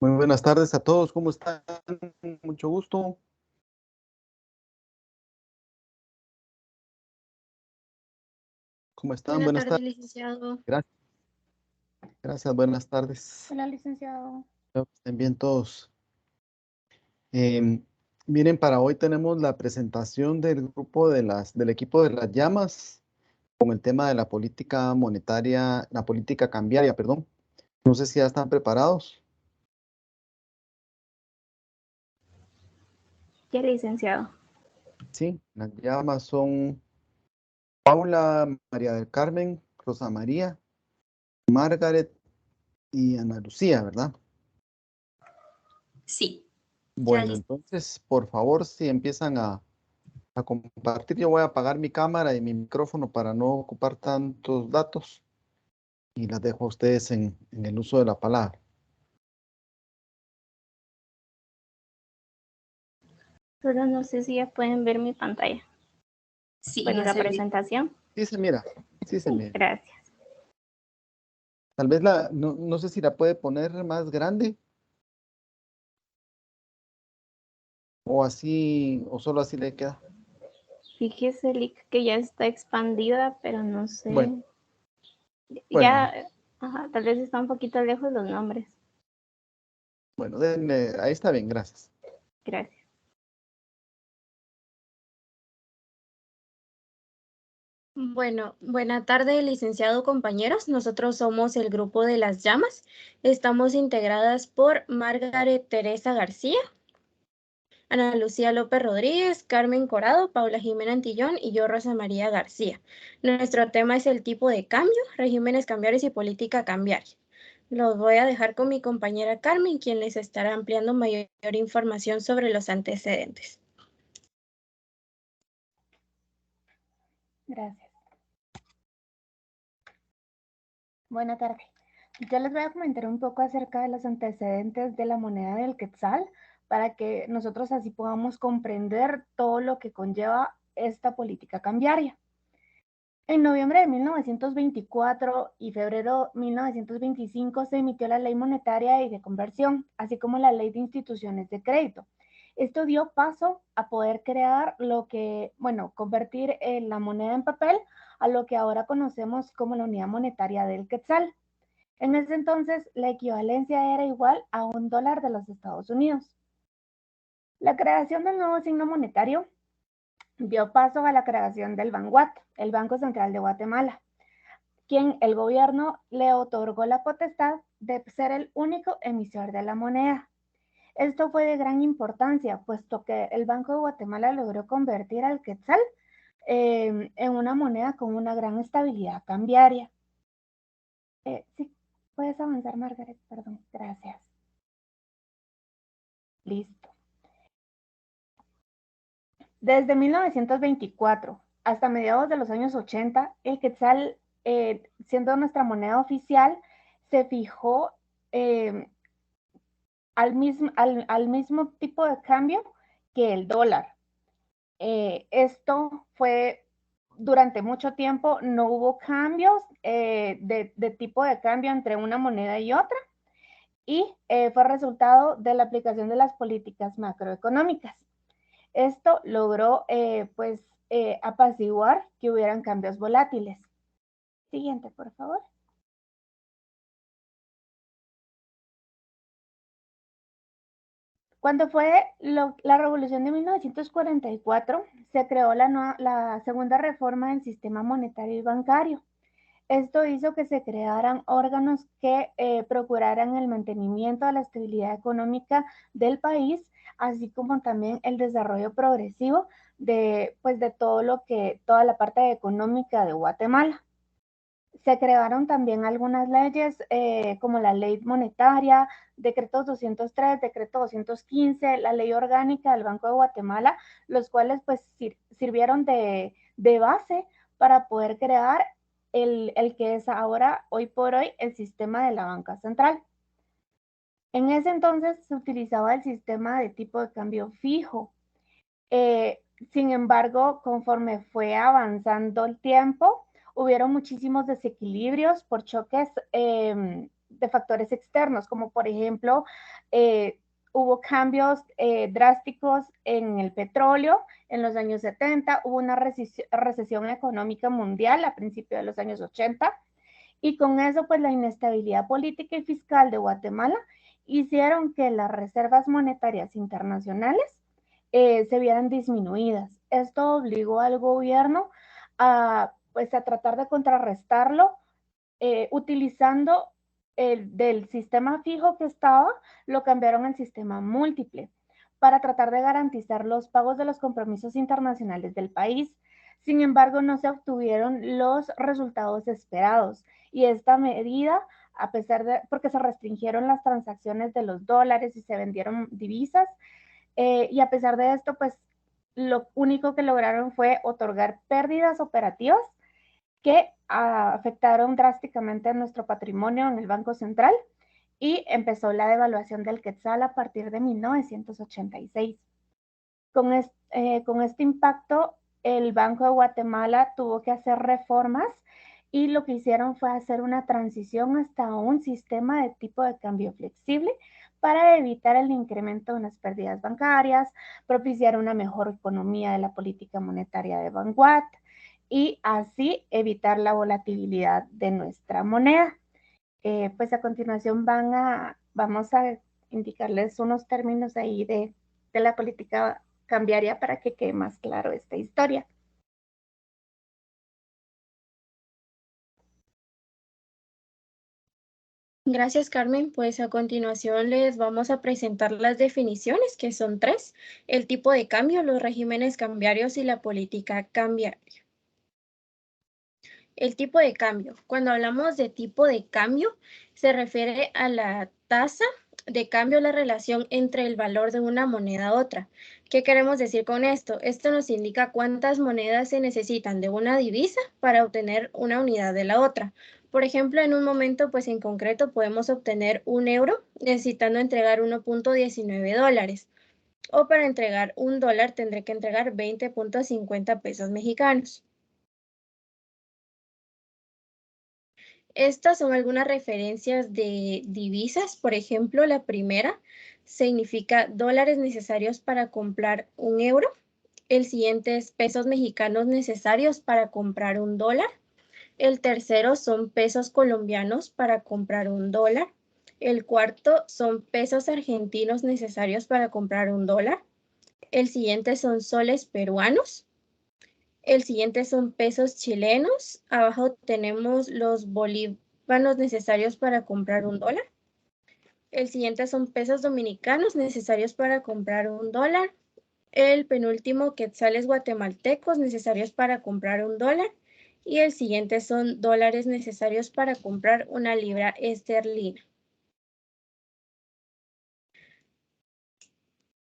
Muy buenas tardes a todos, ¿cómo están? Mucho gusto. ¿Cómo están? Buenas Buenas tardes, tardes. licenciado. Gracias, gracias, buenas tardes. Hola, licenciado. Espero que estén bien todos. Em, Miren, para hoy tenemos la presentación del grupo del equipo de las llamas con el tema de la política monetaria, la política cambiaria, perdón. No sé si ya están preparados. Ya, licenciado. Sí, las llamas son Paula, María del Carmen, Rosa María, Margaret y Ana Lucía, ¿verdad? Sí, ya Bueno, listo. entonces, por favor, si empiezan a compartir, yo voy a apagar mi cámara y mi micrófono para no ocupar tantos datos y las dejo a ustedes en el uso de la palabra. Solo no sé si ya pueden ver mi pantalla. Sí, Bueno, ya la se ve. presentación. Sí se mira, sí se Sí, mira. gracias. Tal vez no sé si la puede poner más grande o así, o solo así le queda. Fíjese, Lick, que ya está expandida, pero no Bueno, sé. bueno, Ya, ajá, tal vez está un poquito lejos los nombres. bueno, ahí está bien, gracias. Gracias. Bueno, buena tarde, licenciado, compañeros. Nosotros somos el grupo de las llamas. Estamos integradas por Margaret Teresa García, Ana Lucía López Rodríguez, Carmen Corado, Paula Jimena Antillón y yo, Rosa María García. Nuestro tema es el tipo de cambio, regímenes cambiarios y política cambiaria. Los voy a dejar con mi compañera Carmen, quien les estará ampliando mayor información sobre los antecedentes. Gracias. Buena tarde. Yo les voy a comentar un poco acerca de los antecedentes de la moneda del Quetzal para que nosotros así podamos comprender todo lo que conlleva esta política cambiaria. En noviembre de 1924 y febrero de 1925 se emitió la Ley Monetaria y de Conversión, así como la Ley de Instituciones de Crédito. Esto dio paso a poder crear convertir la moneda en papel a lo que ahora conocemos como la unidad monetaria del Quetzal. En ese entonces, la equivalencia era igual a $1 de los Estados Unidos. La creación del nuevo signo monetario dio paso a la creación del BANGUAT, el Banco Central de Guatemala, quien el gobierno le otorgó la potestad de ser el único emisor de la moneda. Esto fue de gran importancia, puesto que el Banco de Guatemala logró convertir al quetzal en una moneda con una gran estabilidad cambiaria. Sí, puedes avanzar, Margaret, perdón, gracias. Listo. Desde 1924 hasta mediados de los años 80, el quetzal, siendo nuestra moneda oficial, se fijó eh, al mismo tipo de cambio que el dólar. Esto fue durante mucho tiempo, no hubo cambios de tipo de cambio entre una moneda y otra, y fue resultado de la aplicación de las políticas macroeconómicas. Esto logró apaciguar que hubieran cambios volátiles. Siguiente, por favor. Cuando fue la revolución de 1944, se creó la segunda reforma del sistema monetario y bancario. Esto hizo que se crearan órganos que procuraran el mantenimiento de la estabilidad económica del país, así como también el desarrollo progresivo de toda la parte económica de Guatemala. Se crearon también algunas leyes como la ley monetaria, decretos 203, decreto 215, la ley orgánica del Banco de Guatemala, los cuales pues sirvieron de base para poder crear el que es ahora, hoy por hoy, el sistema de la banca central. En ese entonces se utilizaba el sistema de tipo de cambio fijo. Sin embargo, conforme fue avanzando el tiempo, hubieron muchísimos desequilibrios por choques de factores externos, como por ejemplo, hubo cambios drásticos en el petróleo en los años 70, hubo una recesión económica mundial a principios de los años 80, y con eso pues la inestabilidad política y fiscal de Guatemala hicieron que las reservas monetarias internacionales se vieran disminuidas. Esto obligó al gobierno a, pues, a tratar de contrarrestarlo utilizando del sistema fijo que estaba, lo cambiaron al sistema múltiple para tratar de garantizar los pagos de los compromisos internacionales del país. Sin embargo, no se obtuvieron los resultados esperados y esta medida, a pesar de, porque se restringieron las transacciones de los dólares y se vendieron divisas, y a pesar de esto, pues lo único que lograron fue otorgar pérdidas operativas que afectaron drásticamente a nuestro patrimonio en el Banco Central y empezó la devaluación del quetzal a partir de 1986. Con este impacto, el Banco de Guatemala tuvo que hacer reformas y lo que hicieron fue hacer una transición hasta un sistema de tipo de cambio flexible para evitar el incremento de unas pérdidas bancarias, propiciar una mejor economía de la política monetaria de Banguat y así evitar la volatilidad de nuestra moneda. Pues a continuación vamos a indicarles unos términos ahí de la política cambiaria para que quede más claro esta historia. Gracias, Carmen. Pues a continuación les vamos a presentar las definiciones, que son 3: el tipo de cambio, los regímenes cambiarios y la política cambiaria. El tipo de cambio. Cuando hablamos de tipo de cambio, se refiere a la tasa de cambio, la relación entre el valor de una moneda a otra. ¿Qué queremos decir con esto? Esto nos indica cuántas monedas se necesitan de una divisa para obtener una unidad de la otra. Por ejemplo, en un momento, pues en concreto, podemos obtener 1 euro necesitando entregar 1.19 dólares. O para entregar 1 dólar tendré que entregar 20.50 pesos mexicanos. Estas son algunas referencias de divisas. Por ejemplo, la primera significa dólares necesarios para comprar 1 euro. El siguiente es pesos mexicanos necesarios para comprar 1 dólar. El tercero son pesos colombianos para comprar 1 dólar. El cuarto son pesos argentinos necesarios para comprar 1 dólar. El siguiente son soles peruanos. El siguiente son pesos chilenos. Abajo tenemos los bolívaros necesarios para comprar 1 dólar. El siguiente son pesos dominicanos necesarios para comprar 1 dólar. El penúltimo, quetzales guatemaltecos necesarios para comprar 1 dólar. Y el siguiente son dólares necesarios para comprar 1 libra esterlina.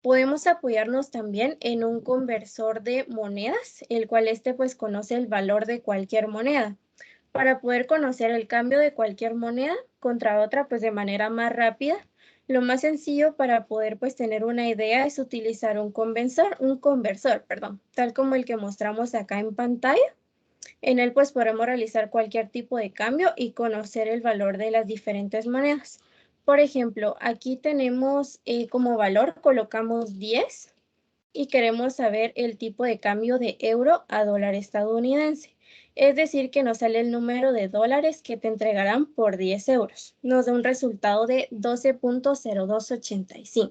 Podemos apoyarnos también en un conversor de monedas, el cual pues conoce el valor de cualquier moneda. Para poder conocer el cambio de cualquier moneda contra otra pues de manera más rápida, lo más sencillo para poder pues tener una idea es utilizar un conversor, tal como el que mostramos acá en pantalla. En él pues podremos realizar cualquier tipo de cambio y conocer el valor de las diferentes monedas. Por ejemplo, aquí tenemos como valor, colocamos 10 y queremos saber el tipo de cambio de euro a dólar estadounidense. Es decir, que nos sale el número de dólares que te entregarán por 10 euros. Nos da un resultado de 12.0285.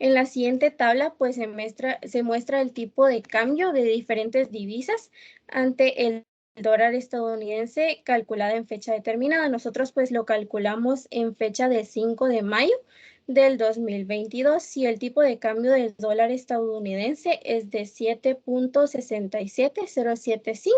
En la siguiente tabla, pues se muestra el tipo de cambio de diferentes divisas ante el dólar estadounidense calculado en fecha determinada. Nosotros pues lo calculamos en fecha del 5 de mayo del 2022 y el tipo de cambio del dólar estadounidense es de 7.67075.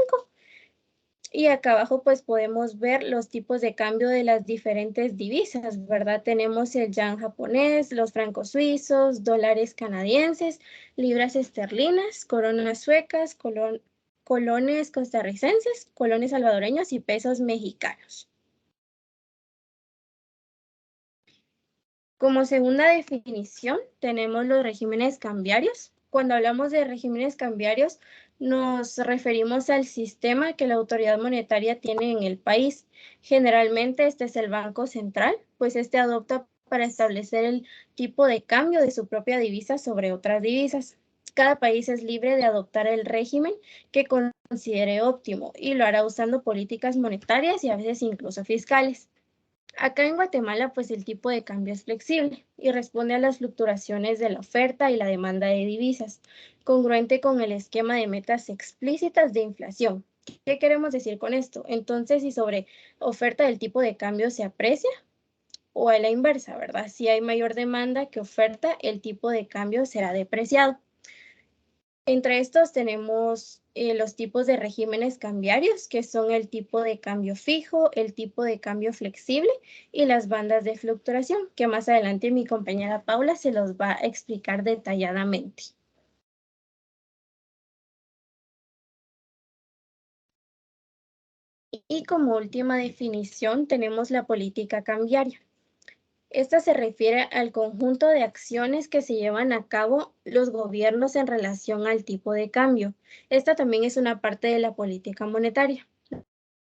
Y acá abajo pues podemos ver los tipos de cambio de las diferentes divisas, ¿verdad? Tenemos el yan japonés, los francos suizos, dólares canadienses, libras esterlinas, coronas suecas, colones costarricenses, colones salvadoreños y pesos mexicanos. Como segunda definición tenemos los regímenes cambiarios. Cuando hablamos de regímenes cambiarios, nos referimos al sistema que la autoridad monetaria tiene en el país. Generalmente este es el Banco Central, pues este adopta para establecer el tipo de cambio de su propia divisa sobre otras divisas. Cada país es libre de adoptar el régimen que considere óptimo y lo hará usando políticas monetarias y a veces incluso fiscales. Acá en Guatemala, pues el tipo de cambio es flexible y responde a las fluctuaciones de la oferta y la demanda de divisas, congruente con el esquema de metas explícitas de inflación. ¿Qué queremos decir con esto? Entonces, si sobre oferta del tipo de cambio se aprecia o a la inversa, ¿verdad? Si hay mayor demanda que oferta, el tipo de cambio será depreciado. Entre estos tenemos los tipos de regímenes cambiarios, que son el tipo de cambio fijo, el tipo de cambio flexible y las bandas de fluctuación, que más adelante mi compañera Paula se los va a explicar detalladamente. Y como última definición tenemos la política cambiaria. Esta se refiere al conjunto de acciones que se llevan a cabo los gobiernos en relación al tipo de cambio. Esta también es una parte de la política monetaria.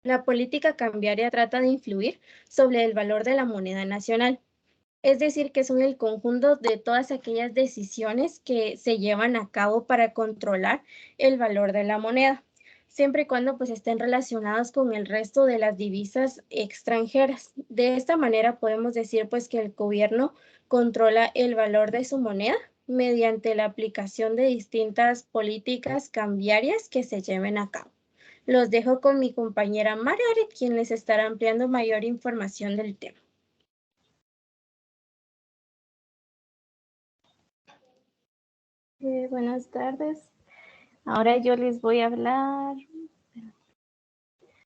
La política cambiaria trata de influir sobre el valor de la moneda nacional. Es decir, que son el conjunto de todas aquellas decisiones que se llevan a cabo para controlar el valor de la moneda, siempre y cuando pues estén relacionadas con el resto de las divisas extranjeras. De esta manera podemos decir pues que el gobierno controla el valor de su moneda mediante la aplicación de distintas políticas cambiarias que se lleven a cabo. Los dejo con mi compañera Margaret, quien les estará ampliando mayor información del tema. Buenas tardes. Ahora yo les voy a hablar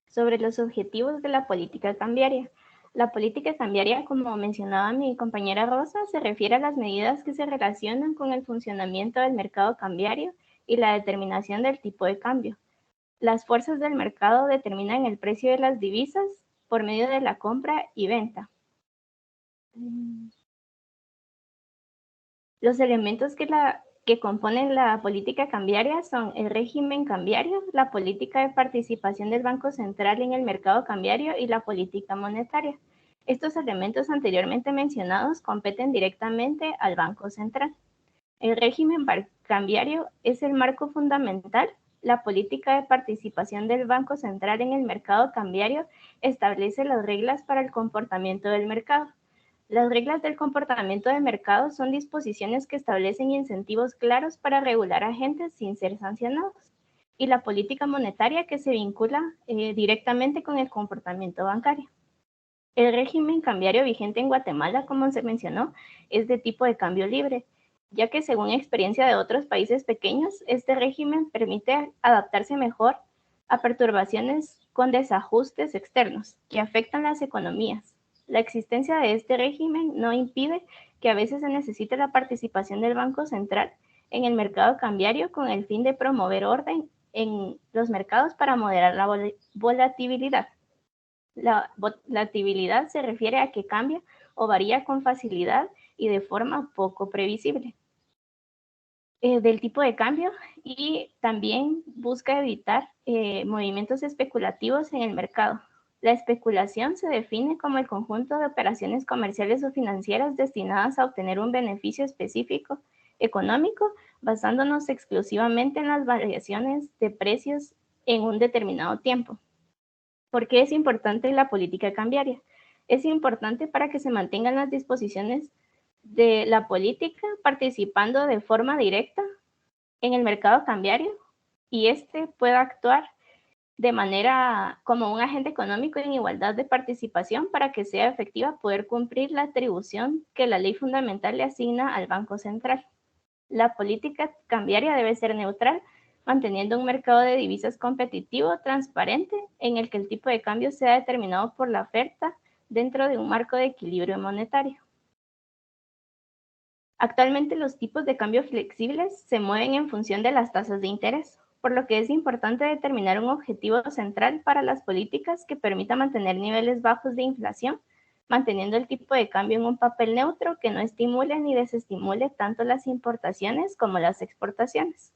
sobre los objetivos de la política cambiaria. La política cambiaria, como mencionaba mi compañera Rosa, se refiere a las medidas que se relacionan con el funcionamiento del mercado cambiario y la determinación del tipo de cambio. Las fuerzas del mercado determinan el precio de las divisas por medio de la compra y venta. Los elementos que componen la política cambiaria son el régimen cambiario, la política de participación del Banco Central en el mercado cambiario y la política monetaria. Estos elementos anteriormente mencionados competen directamente al Banco Central. El régimen cambiario es el marco fundamental. La política de participación del Banco Central en el mercado cambiario establece las reglas para el comportamiento del mercado. Las reglas del comportamiento de mercado son disposiciones que establecen incentivos claros para regular agentes sin ser sancionados. Y la política monetaria que se vincula directamente con el comportamiento bancario. El régimen cambiario vigente en Guatemala, como se mencionó, es de tipo de cambio libre, ya que según experiencia de otros países pequeños, este régimen permite adaptarse mejor a perturbaciones con desajustes externos que afectan las economías. La existencia de este régimen no impide que a veces se necesite la participación del Banco Central en el mercado cambiario con el fin de promover orden en los mercados para moderar la volatilidad. La volatilidad se refiere a que cambia o varía con facilidad y de forma poco previsible del tipo de cambio, y también busca evitar movimientos especulativos en el mercado. La especulación se define como el conjunto de operaciones comerciales o financieras destinadas a obtener un beneficio específico económico, basándonos exclusivamente en las variaciones de precios en un determinado tiempo. ¿Por qué es importante la política cambiaria? Es importante para que se mantengan las disposiciones de la política participando de forma directa en el mercado cambiario y este pueda actuar de manera como un agente económico en igualdad de participación para que sea efectiva poder cumplir la atribución que la ley fundamental le asigna al Banco Central. La política cambiaria debe ser neutral, manteniendo un mercado de divisas competitivo, transparente, en el que el tipo de cambio sea determinado por la oferta dentro de un marco de equilibrio monetario. Actualmente los tipos de cambio flexibles se mueven en función de las tasas de interés, por lo que es importante determinar un objetivo central para las políticas que permita mantener niveles bajos de inflación, manteniendo el tipo de cambio en un papel neutro que no estimule ni desestimule tanto las importaciones como las exportaciones.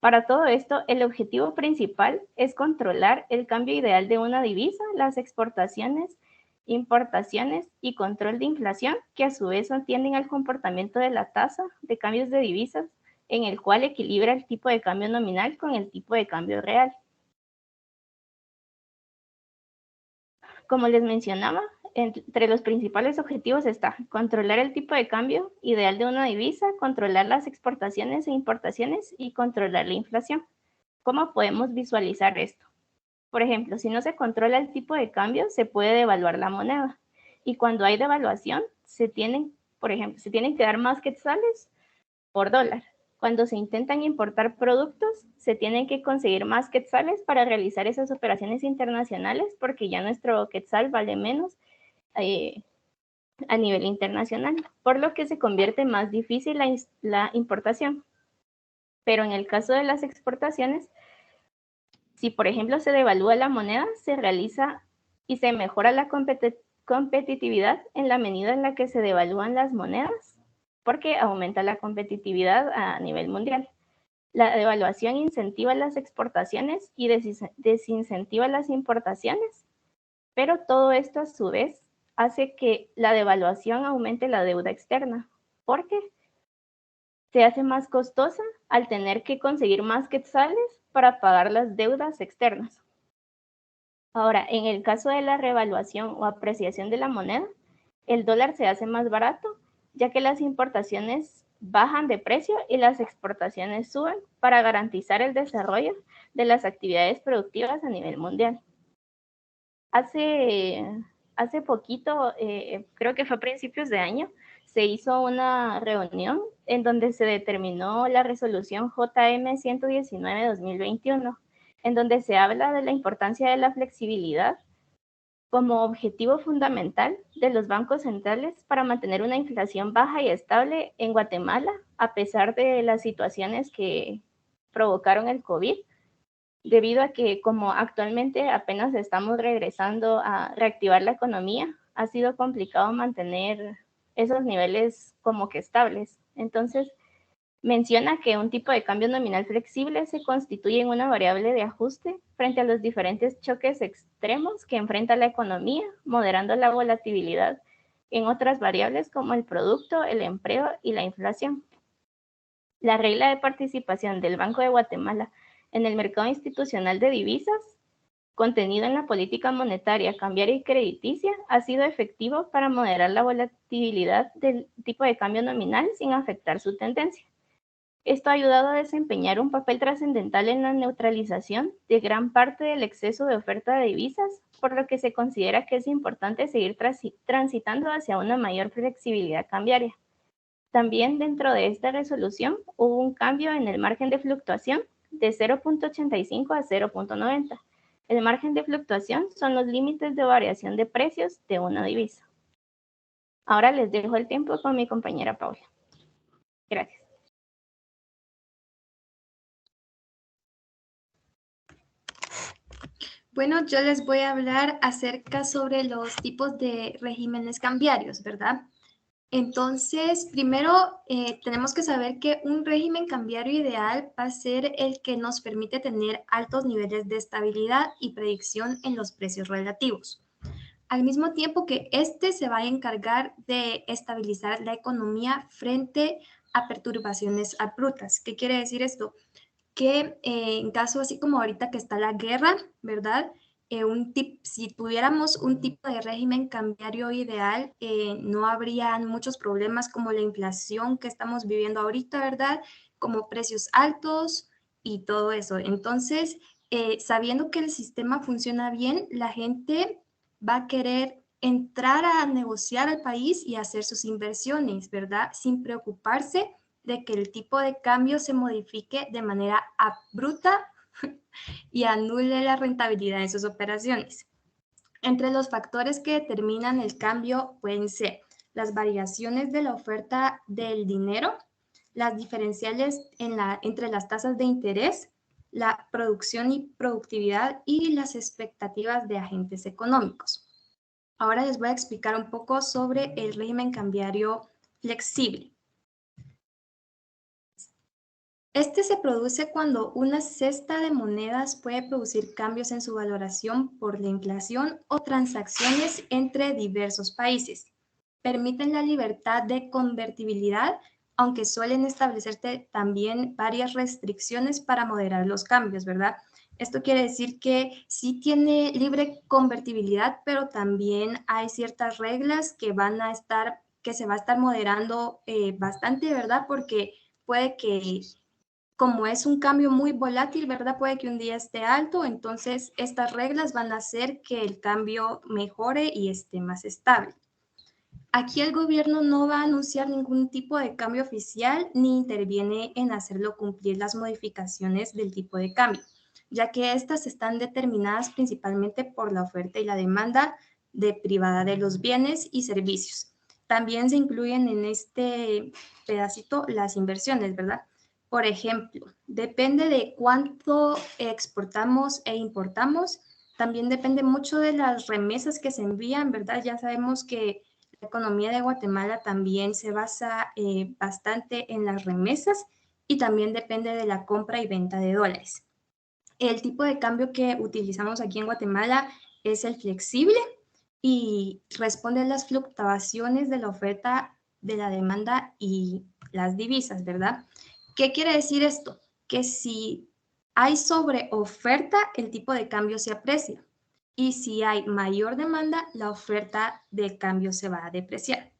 Para todo esto, el objetivo principal es controlar el cambio ideal de una divisa, las exportaciones, importaciones y control de inflación, que a su vez atienden al comportamiento de la tasa de cambios de divisas, en el cual equilibra el tipo de cambio nominal con el tipo de cambio real. Como les mencionaba, entre los principales objetivos está controlar el tipo de cambio ideal de una divisa, controlar las exportaciones e importaciones y controlar la inflación. ¿Cómo podemos visualizar esto? Por ejemplo, si no se controla el tipo de cambio, se puede devaluar la moneda. Y cuando hay devaluación, por ejemplo, se tienen que dar más quetzales por dólar. Cuando se intentan importar productos, se tienen que conseguir más quetzales para realizar esas operaciones internacionales porque ya nuestro quetzal vale menos a nivel internacional, por lo que se convierte más difícil la importación. Pero en el caso de las exportaciones, si por ejemplo se devalúa la moneda, se realiza y se mejora la competitividad en la medida en la que se devalúan las monedas, porque aumenta la competitividad a nivel mundial. La devaluación incentiva las exportaciones y desincentiva las importaciones, pero todo esto a su vez hace que la devaluación aumente la deuda externa, porque se hace más costosa al tener que conseguir más quetzales para pagar las deudas externas. Ahora, en el caso de la revaluación o apreciación de la moneda, el dólar se hace más barato, ya que las importaciones bajan de precio y las exportaciones suben para garantizar el desarrollo de las actividades productivas a nivel mundial. Hace poquito, creo que fue a principios de año, se hizo una reunión en donde se determinó la resolución JM 119-2021, en donde se habla de la importancia de la flexibilidad como objetivo fundamental de los bancos centrales para mantener una inflación baja y estable en Guatemala, a pesar de las situaciones que provocaron el COVID, debido a que como actualmente apenas estamos regresando a reactivar la economía, ha sido complicado mantener esos niveles como que estables. Entonces, menciona que un tipo de cambio nominal flexible se constituye en una variable de ajuste frente a los diferentes choques extremos que enfrenta la economía, moderando la volatilidad en otras variables como el producto, el empleo y la inflación. La regla de participación del Banco de Guatemala en el mercado institucional de divisas, contenido en la política monetaria, cambiaria y crediticia, ha sido efectivo para moderar la volatilidad del tipo de cambio nominal sin afectar su tendencia. Esto ha ayudado a desempeñar un papel trascendental en la neutralización de gran parte del exceso de oferta de divisas, por lo que se considera que es importante seguir transitando hacia una mayor flexibilidad cambiaria. También dentro de esta resolución hubo un cambio en el margen de fluctuación de 0.85 a 0.90. El margen de fluctuación son los límites de variación de precios de una divisa. Ahora les dejo el tiempo con mi compañera Paula. Gracias. Bueno, yo les voy a hablar acerca sobre los tipos de regímenes cambiarios, ¿verdad? Entonces, primero tenemos que saber que un régimen cambiario ideal va a ser el que nos permite tener altos niveles de estabilidad y predicción en los precios relativos. Al mismo tiempo que este se va a encargar de estabilizar la economía frente a perturbaciones abruptas. ¿Qué quiere decir esto? Que en caso así como ahorita que está la guerra, ¿verdad? Si tuviéramos un tipo de régimen cambiario ideal, no habrían muchos problemas como la inflación que estamos viviendo ahorita, ¿verdad? Como precios altos y todo eso. Entonces, sabiendo que el sistema funciona bien, la gente va a querer entrar a negociar al país y hacer sus inversiones, ¿verdad? Sin preocuparse de que el tipo de cambio se modifique de manera abrupta y anule la rentabilidad de sus operaciones. Entre los factores que determinan el cambio pueden ser las variaciones de la oferta del dinero, las diferenciales entre las tasas de interés, la producción y productividad y las expectativas de agentes económicos. Ahora les voy a explicar un poco sobre el régimen cambiario flexible. Este se produce cuando una cesta de monedas puede producir cambios en su valoración por la inflación o transacciones entre diversos países. Permiten la libertad de convertibilidad, aunque suelen establecerse también varias restricciones para moderar los cambios, ¿verdad? Esto quiere decir que sí tiene libre convertibilidad, pero también hay ciertas reglas que se va a estar moderando bastante, ¿verdad? Porque puede que, como es un cambio muy volátil, ¿verdad? Puede que un día esté alto, entonces estas reglas van a hacer que el cambio mejore y esté más estable. Aquí el gobierno no va a anunciar ningún tipo de cambio oficial ni interviene en hacerlo cumplir las modificaciones del tipo de cambio, ya que estas están determinadas principalmente por la oferta y la demanda privada de los bienes y servicios. También se incluyen en este pedacito las inversiones, ¿verdad? Por ejemplo, depende de cuánto exportamos e importamos, también depende mucho de las remesas que se envían, ¿verdad? Ya sabemos que la economía de Guatemala también se basa bastante en las remesas y también depende de la compra y venta de dólares. El tipo de cambio que utilizamos aquí en Guatemala es el flexible y responde a las fluctuaciones de la oferta, de la demanda y las divisas, ¿verdad? ¿Qué quiere decir esto? Que si hay sobreoferta, el tipo de cambio se aprecia. Y si hay mayor demanda, la oferta de cambio se va a depreciar.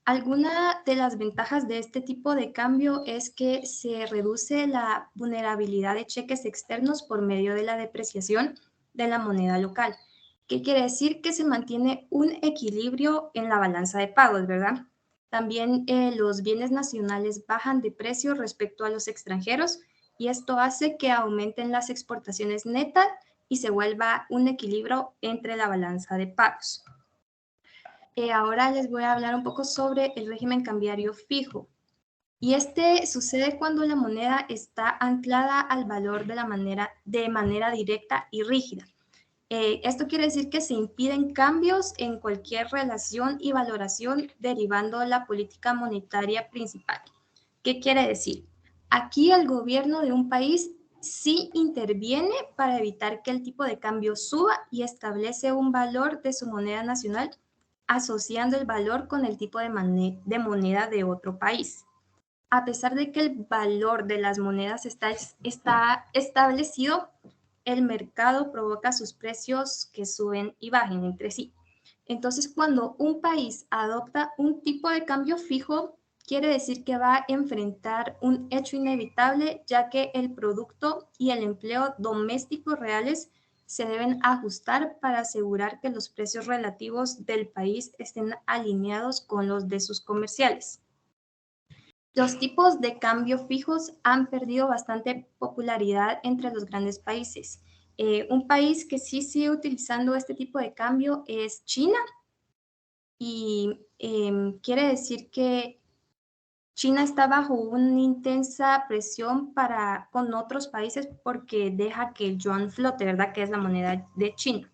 Alguna de las ventajas de este tipo de cambio es que se reduce la vulnerabilidad de cheques externos por medio de la depreciación de la moneda local. ¿Qué quiere decir? Que se mantiene un equilibrio en la balanza de pagos, ¿verdad? También los bienes nacionales bajan de precio respecto a los extranjeros y esto hace que aumenten las exportaciones netas y se vuelva un equilibrio entre la balanza de pagos. Ahora les voy a hablar un poco sobre el régimen cambiario fijo. Y este sucede cuando la moneda está anclada al valor de manera directa y rígida. Esto quiere decir que se impiden cambios en cualquier relación y valoración derivando la política monetaria principal. ¿Qué quiere decir? Aquí el gobierno de un país sí interviene para evitar que el tipo de cambio suba y establece un valor de su moneda nacional asociando el valor con el tipo de moneda de otro país. A pesar de que el valor de las monedas está establecido, el mercado provoca sus precios que suben y bajen entre sí. Entonces, cuando un país adopta un tipo de cambio fijo, quiere decir que va a enfrentar un hecho inevitable, ya que el producto y el empleo domésticos reales se deben ajustar para asegurar que los precios relativos del país estén alineados con los de sus comerciales. Los tipos de cambio fijos han perdido bastante popularidad entre los grandes países. Un país que sí sigue utilizando este tipo de cambio es China y quiere decir que China está bajo una intensa presión con otros países porque deja que el yuan flote, ¿verdad? Que es la moneda de China.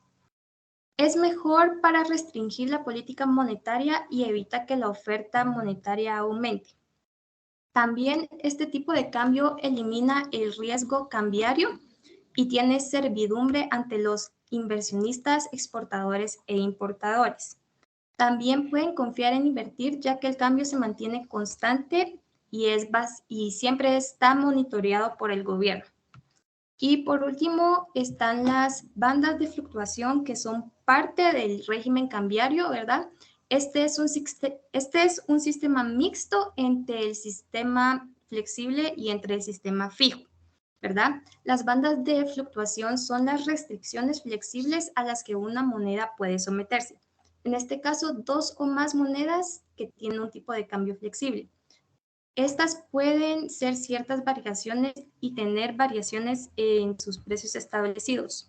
Es mejor para restringir la política monetaria y evita que la oferta monetaria aumente. También este tipo de cambio elimina el riesgo cambiario y tiene servidumbre ante los inversionistas, exportadores e importadores. También pueden confiar en invertir ya que el cambio se mantiene constante y siempre está monitoreado por el gobierno. Y por último están las bandas de fluctuación que son parte del régimen cambiario, ¿verdad? Este es un sistema mixto entre el sistema flexible y entre el sistema fijo, ¿verdad? Las bandas de fluctuación son las restricciones flexibles a las que una moneda puede someterse. En este caso, dos o más monedas que tienen un tipo de cambio flexible. Estas pueden ser ciertas variaciones y tener variaciones en sus precios establecidos.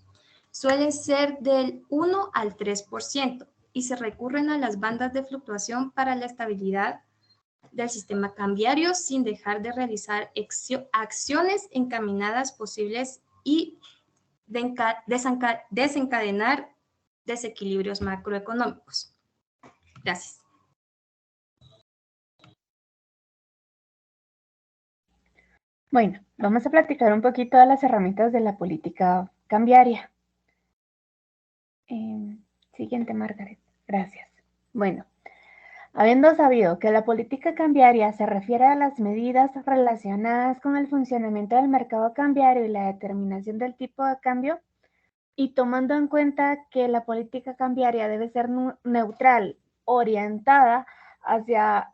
Suelen ser del 1 al 3% y se recurren a las bandas de fluctuación para la estabilidad del sistema cambiario sin dejar de realizar acciones encaminadas posibles y desencadenar desequilibrios macroeconómicos. Gracias. Bueno, vamos a platicar un poquito de las herramientas de la política cambiaria. Siguiente, Margaret. Gracias. Bueno, habiendo sabido que la política cambiaria se refiere a las medidas relacionadas con el funcionamiento del mercado cambiario y la determinación del tipo de cambio, y tomando en cuenta que la política cambiaria debe ser neutral, orientada hacia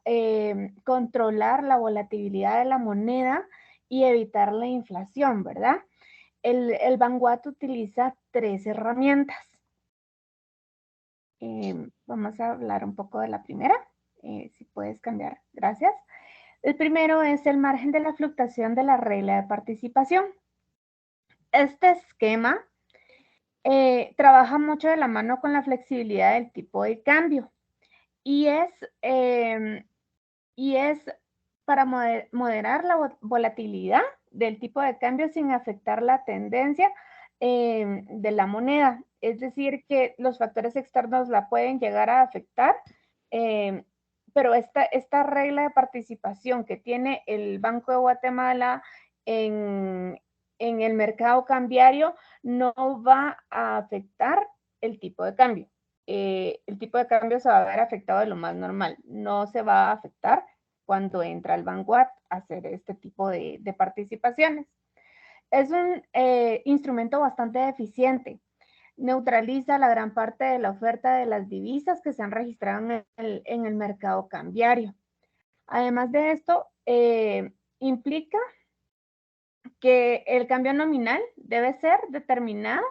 controlar la volatilidad de la moneda y evitar la inflación, ¿verdad? El Vanguard utiliza 3 herramientas. Vamos a hablar un poco de la primera. Si puedes cambiar, gracias. El primero es el margen de la fluctuación de la regla de participación. Este esquema trabaja mucho de la mano con la flexibilidad del tipo de cambio y es para moderar la volatilidad del tipo de cambio sin afectar la tendencia de la moneda. Es decir, que los factores externos la pueden llegar a afectar, pero esta regla de participación que tiene el Banco de Guatemala en el mercado cambiario no va a afectar el tipo de cambio. El tipo de cambio se va a ver afectado de lo más normal, no se va a afectar cuando entra el Vanguard a hacer este tipo de participaciones. Es un instrumento bastante eficiente, neutraliza la gran parte de la oferta de las divisas que se han registrado en el mercado cambiario. Además de esto, implica que el cambio nominal debe ser determinado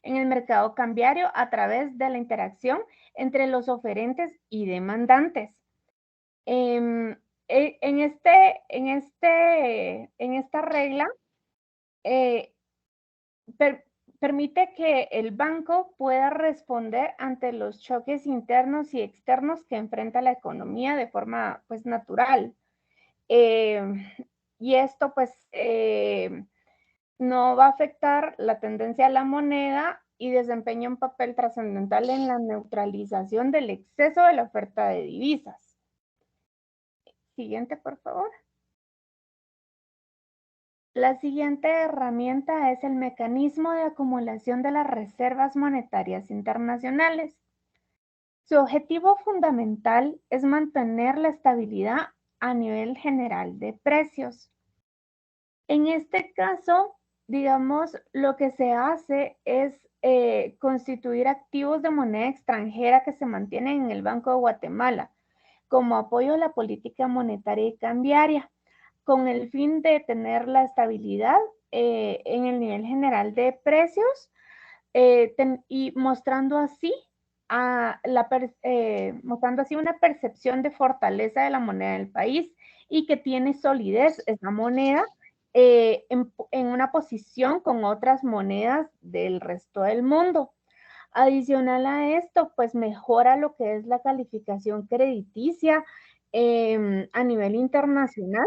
en el mercado cambiario a través de la interacción entre los oferentes y demandantes. En esta regla permite que el banco pueda responder ante los choques internos y externos que enfrenta la economía de forma pues natural. Y esto pues no va a afectar la tendencia de la moneda y desempeña un papel trascendental en la neutralización del exceso de la oferta de divisas. Siguiente, por favor. La siguiente herramienta es el mecanismo de acumulación de las reservas monetarias internacionales. Su objetivo fundamental es mantener la estabilidad a nivel general de precios. En este caso, digamos, lo que se hace es constituir activos de moneda extranjera que se mantienen en el Banco de Guatemala como apoyo a la política monetaria y cambiaria, con el fin de tener la estabilidad en el nivel general de precios y mostrando así una percepción de fortaleza de la moneda del país y que tiene solidez esa moneda en una posición con otras monedas del resto del mundo. Adicional a esto, pues mejora lo que es la calificación crediticia a nivel internacional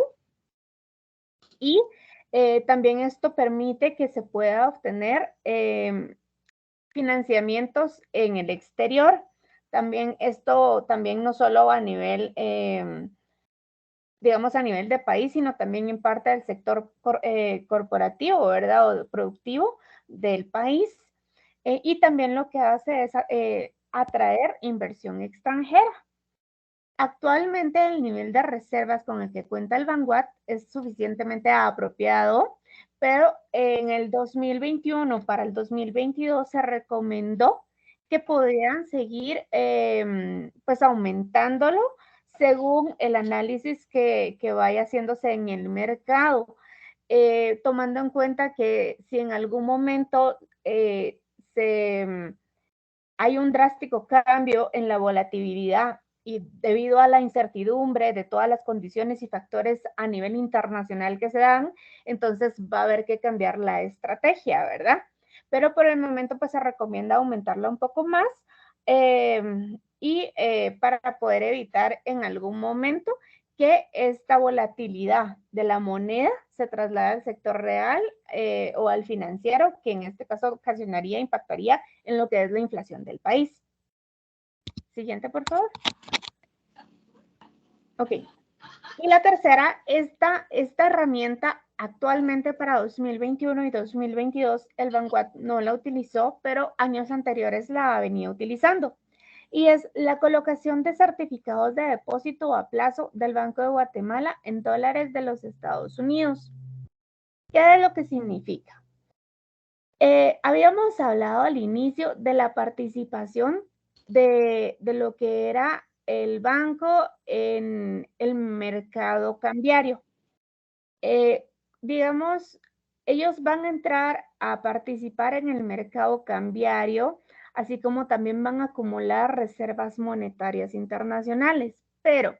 y también esto permite que se pueda obtener financiamientos en el exterior. También esto no solo a nivel digamos, a nivel de país, sino también en parte del sector corporativo, ¿verdad? O productivo del país. Y también lo que hace es atraer inversión extranjera. Actualmente el nivel de reservas con el que cuenta el Vanguard es suficientemente apropiado, pero en el 2021 para el 2022 se recomendó que pudieran seguir pues aumentándolo según el análisis que vaya haciéndose en el mercado, tomando en cuenta que si en algún momento hay un drástico cambio en la volatilidad y debido a la incertidumbre de todas las condiciones y factores a nivel internacional que se dan, entonces va a haber que cambiar la estrategia, ¿verdad? Pero por el momento pues se recomienda aumentarla un poco más para poder evitar en algún momento que esta volatilidad de la moneda se traslada al sector real o al financiero, que en este caso ocasionaría, impactaría en lo que es la inflación del país. Siguiente, por favor. Ok. Y la tercera, esta herramienta actualmente para 2021 y 2022, el Vanguard no la utilizó, pero años anteriores la ha venido utilizando. Y es la colocación de certificados de depósito a plazo del Banco de Guatemala en dólares de los Estados Unidos. ¿Qué es lo que significa? Habíamos hablado al inicio de la participación de lo que era el banco en el mercado cambiario. Digamos, ellos van a entrar a participar en el mercado cambiario, así como también van a acumular reservas monetarias internacionales. Pero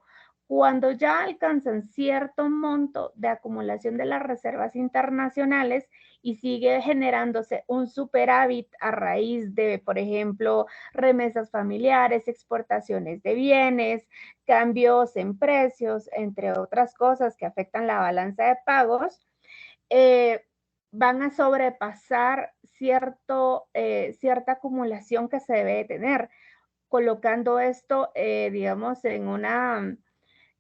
cuando ya alcanzan cierto monto de acumulación de las reservas internacionales y sigue generándose un superávit a raíz de, por ejemplo, remesas familiares, exportaciones de bienes, cambios en precios, entre otras cosas que afectan la balanza de pagos, van a sobrepasar cierta acumulación que se debe tener, colocando esto, digamos, en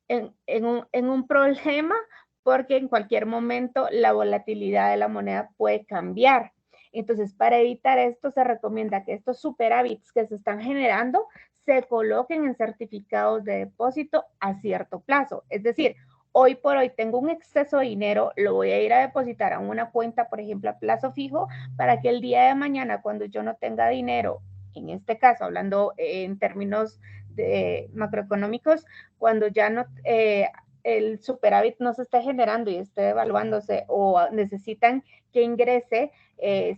un problema, porque en cualquier momento la volatilidad de la moneda puede cambiar. Entonces, para evitar esto, se recomienda que estos superávits que se están generando se coloquen en certificados de depósito a cierto plazo. Es decir, hoy por hoy tengo un exceso de dinero, lo voy a ir a depositar a una cuenta, por ejemplo, a plazo fijo, para que el día de mañana, cuando yo no tenga dinero, en este caso, hablando en términos macroeconómicos, cuando ya no el superávit no se esté generando y esté devaluándose o necesitan que ingrese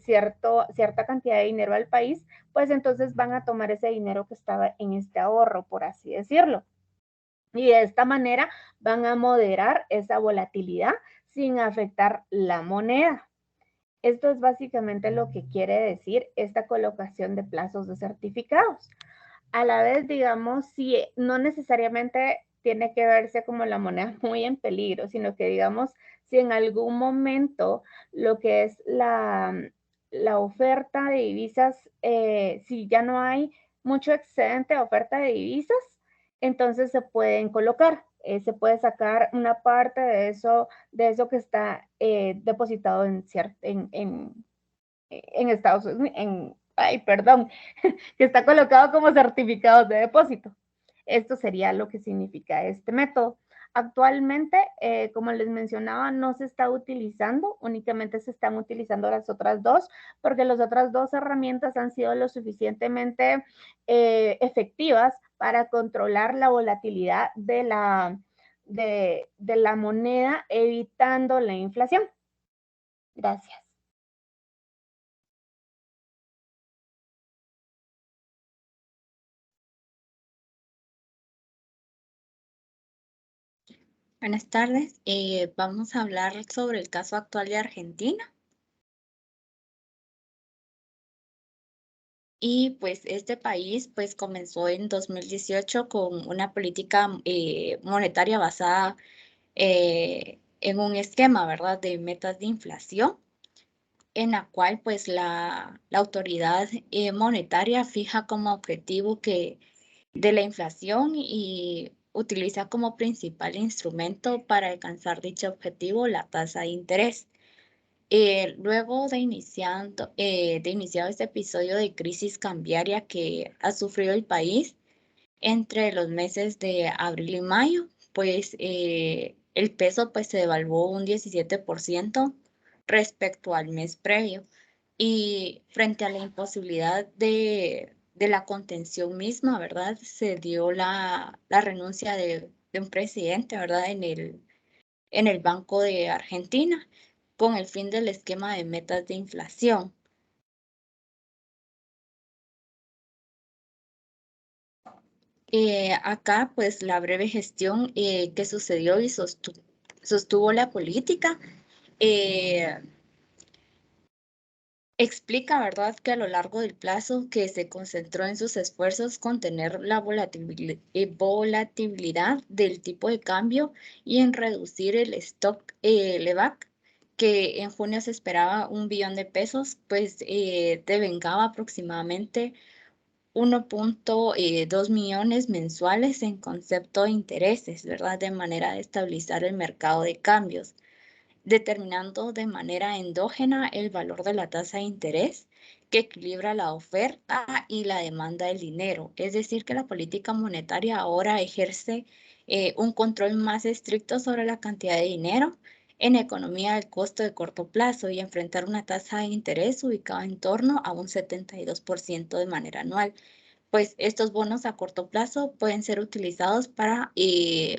cierta cantidad de dinero al país, pues entonces van a tomar ese dinero que estaba en este ahorro, por así decirlo. Y de esta manera van a moderar esa volatilidad sin afectar la moneda. Esto es básicamente lo que quiere decir esta colocación de plazos de certificados. A la vez, digamos, si no necesariamente tiene que verse como la moneda muy en peligro, sino que, digamos, si en algún momento lo que es la oferta de divisas, si ya no hay mucho excedente de oferta de divisas, entonces se pueden colocar, se puede sacar una parte de eso que está depositado en Estados Unidos, que está colocado como certificados de depósito. Esto sería lo que significa este método. Actualmente, como les mencionaba, no se está utilizando, únicamente se están utilizando las otras dos, porque las otras dos herramientas han sido lo suficientemente efectivas para controlar la volatilidad de la moneda, evitando la inflación. Gracias. Buenas tardes. Vamos a hablar sobre el caso actual de Argentina. Y pues este país pues comenzó en 2018 con una política monetaria basada en un esquema, ¿verdad?, de metas de inflación, en la cual pues la autoridad monetaria fija como objetivo que de la inflación y utiliza como principal instrumento para alcanzar dicho objetivo la tasa de interés. Luego de iniciado este episodio de crisis cambiaria que ha sufrido el país entre los meses de abril y mayo, pues el peso pues se devaluó un 17% respecto al mes previo. Y frente a la imposibilidad de la contención misma, ¿verdad? Se dio la renuncia de un presidente, ¿verdad? En el Banco de Argentina, con el fin del esquema de metas de inflación. Acá, pues, la breve gestión que sucedió y sostuvo la política Explica, ¿verdad?, que a lo largo del plazo que se concentró en sus esfuerzos contener la volatilidad del tipo de cambio y en reducir el stock LEVAC, que en junio se esperaba 1 billón de pesos, pues devengaba aproximadamente 1.2 millones mensuales en concepto de intereses, ¿verdad?, de manera de estabilizar el mercado de cambios, determinando de manera endógena el valor de la tasa de interés que equilibra la oferta y la demanda del dinero. Es decir, que la política monetaria ahora ejerce un control más estricto sobre la cantidad de dinero en economía del costo de corto plazo y enfrentar una tasa de interés ubicada en torno a un 72% de manera anual. Pues estos bonos a corto plazo pueden ser utilizados para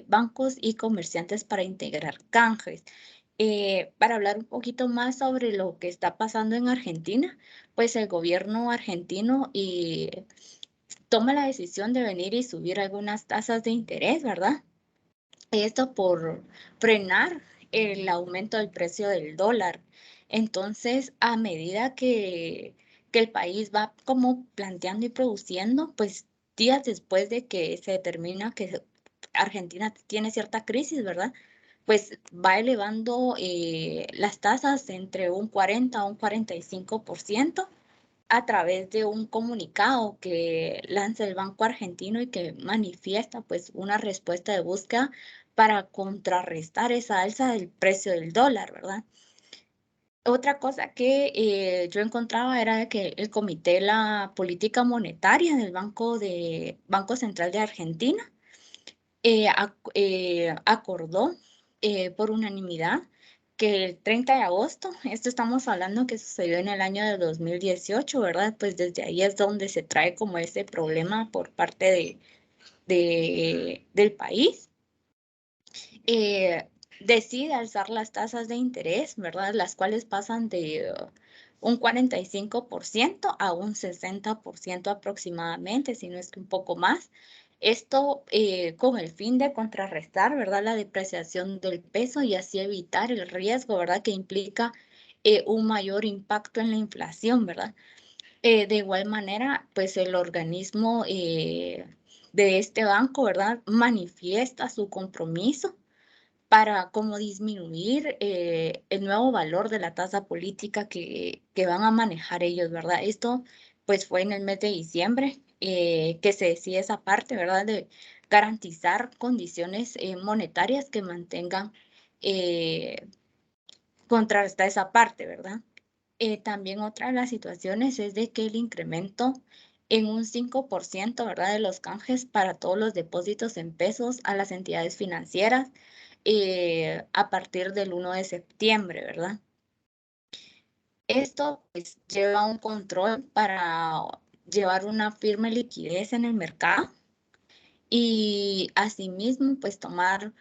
bancos y comerciantes para integrar canjes. Para hablar un poquito más sobre lo que está pasando en Argentina, pues el gobierno argentino toma la decisión de venir y subir algunas tasas de interés, ¿verdad? Esto por frenar el aumento del precio del dólar. Entonces, a medida que el país va como planteando y produciendo, pues días después de que se determina que Argentina tiene cierta crisis, ¿verdad?, pues va elevando las tasas entre un 40 a un 45% a través de un comunicado que lanza el Banco Argentino y que manifiesta pues una respuesta de búsqueda para contrarrestar esa alza del precio del dólar, ¿verdad? Otra cosa que yo encontraba era de que el Comité de la Política Monetaria del Banco Central de Argentina acordó por unanimidad que el 30 de agosto, esto estamos hablando que sucedió en el año de 2018, ¿verdad? Pues desde ahí es donde se trae como ese problema por parte del país. Decide alzar las tasas de interés, ¿verdad?, las cuales pasan de un 45% a un 60% aproximadamente, si no es que un poco más. Esto con el fin de contrarrestar, ¿verdad?, la depreciación del peso y así evitar el riesgo, ¿verdad?, que implica un mayor impacto en la inflación, ¿verdad? De igual manera, pues el organismo de este banco, ¿verdad?, manifiesta su compromiso para como disminuir el nuevo valor de la tasa política que van a manejar ellos, ¿verdad? Esto pues fue en el mes de diciembre que se decide esa parte, ¿verdad?, de garantizar condiciones monetarias que mantengan contrarrestar esa parte, ¿verdad? También otra de las situaciones es de que el incremento en un 5%, ¿verdad?, de los canjes para todos los depósitos en pesos a las entidades financieras a partir del 1 de septiembre, ¿verdad? Esto pues lleva un control para llevar una firme liquidez en el mercado y asimismo pues tomaron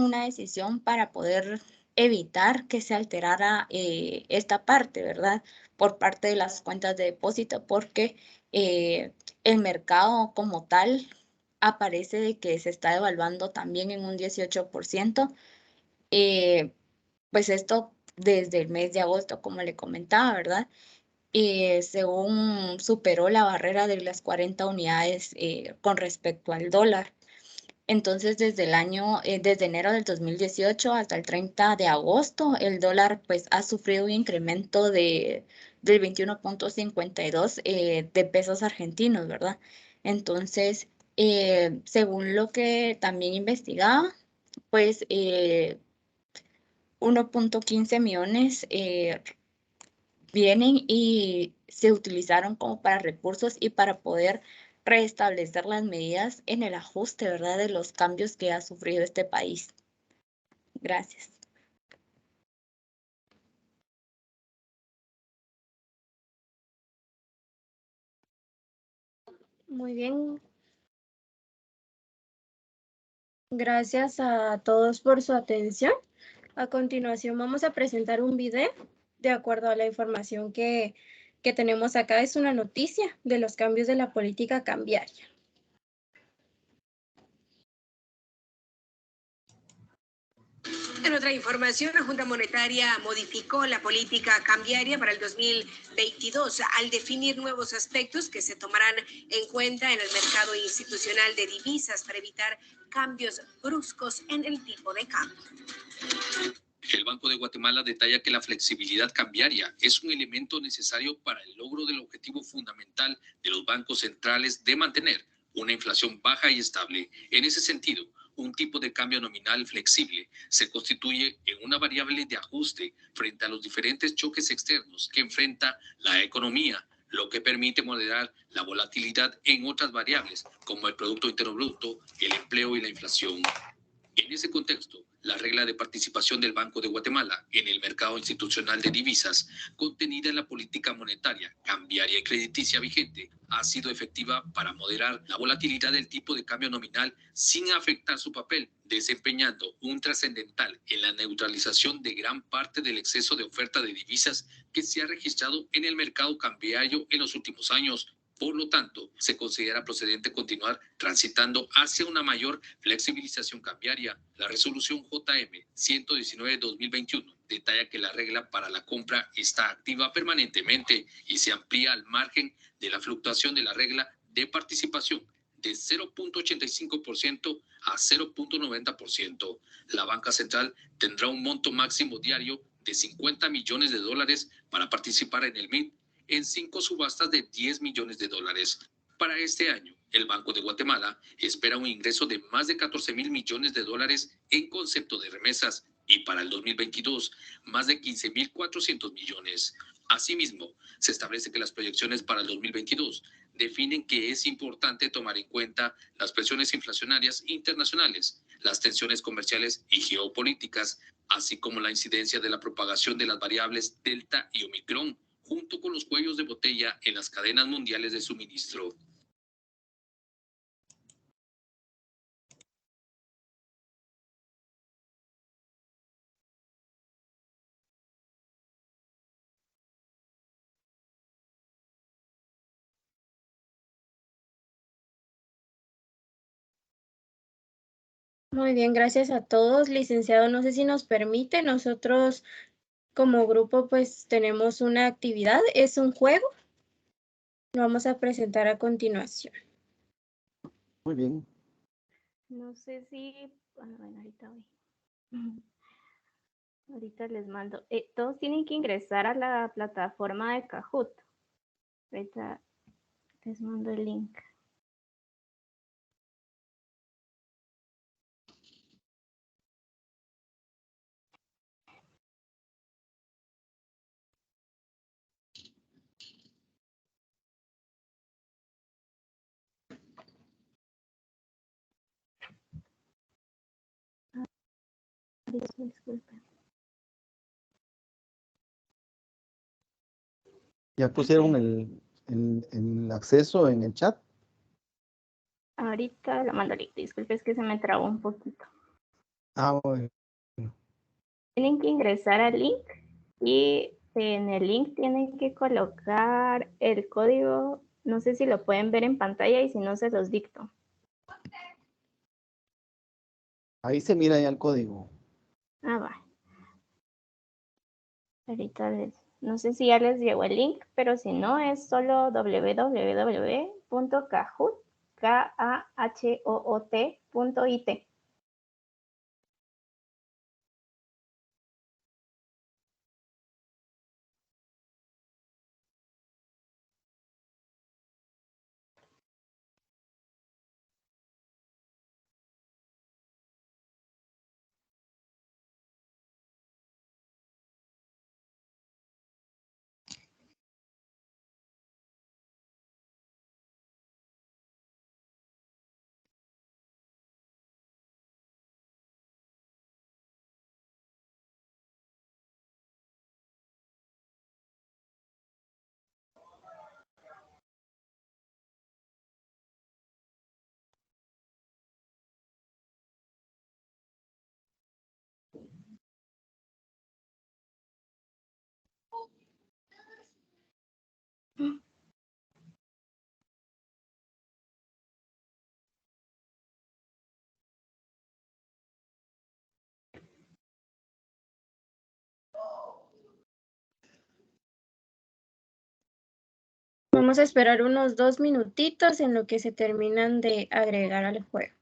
una decisión para poder evitar que se alterara esta parte, ¿verdad?, por parte de las cuentas de depósito, porque el mercado como tal aparece de que se está devaluando también en un 18%. Pues esto desde el mes de agosto, como le comentaba, ¿verdad? Según superó la barrera de las 40 unidades con respecto al dólar. Entonces, desde enero del 2018 hasta el 30 de agosto, el dólar pues ha sufrido un incremento del 21.52 de pesos argentinos, ¿verdad? Entonces, según lo que también investigaba, pues 1.15 millones vienen y se utilizaron como para recursos y para poder restablecer las medidas en el ajuste, ¿verdad?, de los cambios que ha sufrido este país. Gracias. Muy bien. Gracias a todos por su atención. A continuación vamos a presentar un video de acuerdo a la información que tenemos acá. Es una noticia de los cambios de la política cambiaria. En otra información, la Junta Monetaria modificó la política cambiaria para el 2022 al definir nuevos aspectos que se tomarán en cuenta en el mercado institucional de divisas para evitar cambios bruscos en el tipo de cambio. El Banco de Guatemala detalla que la flexibilidad cambiaria es un elemento necesario para el logro del objetivo fundamental de los bancos centrales de mantener una inflación baja y estable. En ese sentido, un tipo de cambio nominal flexible se constituye en una variable de ajuste frente a los diferentes choques externos que enfrenta la economía, lo que permite moderar la volatilidad en otras variables, como el Producto Interno Bruto, el empleo y la inflación. En ese contexto, la regla de participación del Banco de Guatemala en el mercado institucional de divisas, contenida en la política monetaria, cambiaria y crediticia vigente, ha sido efectiva para moderar la volatilidad del tipo de cambio nominal sin afectar su papel, desempeñando un trascendental en la neutralización de gran parte del exceso de oferta de divisas que se ha registrado en el mercado cambiario en los últimos años. Por lo tanto, se considera procedente continuar transitando hacia una mayor flexibilización cambiaria. La resolución JM 119-2021 detalla que la regla para la compra está activa permanentemente y se amplía al margen de la fluctuación de la regla de participación de 0.85% a 0.90%. La banca central tendrá un monto máximo diario de $50 millones para participar en el MIT en 5 subastas de $10 millones. Para este año, el Banco de Guatemala espera un ingreso de más de $14,000 millones en concepto de remesas y para el 2022, más de 15,400 millones. Asimismo, se establece que las proyecciones para el 2022 definen que es importante tomar en cuenta las presiones inflacionarias internacionales, las tensiones comerciales y geopolíticas, así como la incidencia de la propagación de las variables Delta y Omicron, junto con los cuellos de botella en las cadenas mundiales de suministro. Muy bien, gracias a todos. Licenciado, no sé si nos permite, nosotros como grupo pues tenemos una actividad, es un juego. Lo vamos a presentar a continuación. Muy bien. No sé si... Bueno, ahorita voy. Ahorita les mando. Todos tienen que ingresar a la plataforma de Kahoot. Ahorita les mando el link. Disculpen. ¿Ya pusieron el acceso en el chat? Ahorita lo mando el link. Disculpe, es que se me trabó un poquito. Ah, bueno. Tienen que ingresar al link y en el link tienen que colocar el código. No sé si lo pueden ver en pantalla y si no se los dicto. Ahí se mira ya el código. Ah, va. Ahorita no sé si ya les llegó el link, pero si no es solo www.kahoot.it. Vamos a esperar unos 2 minutitos en lo que se terminan de agregar al juego.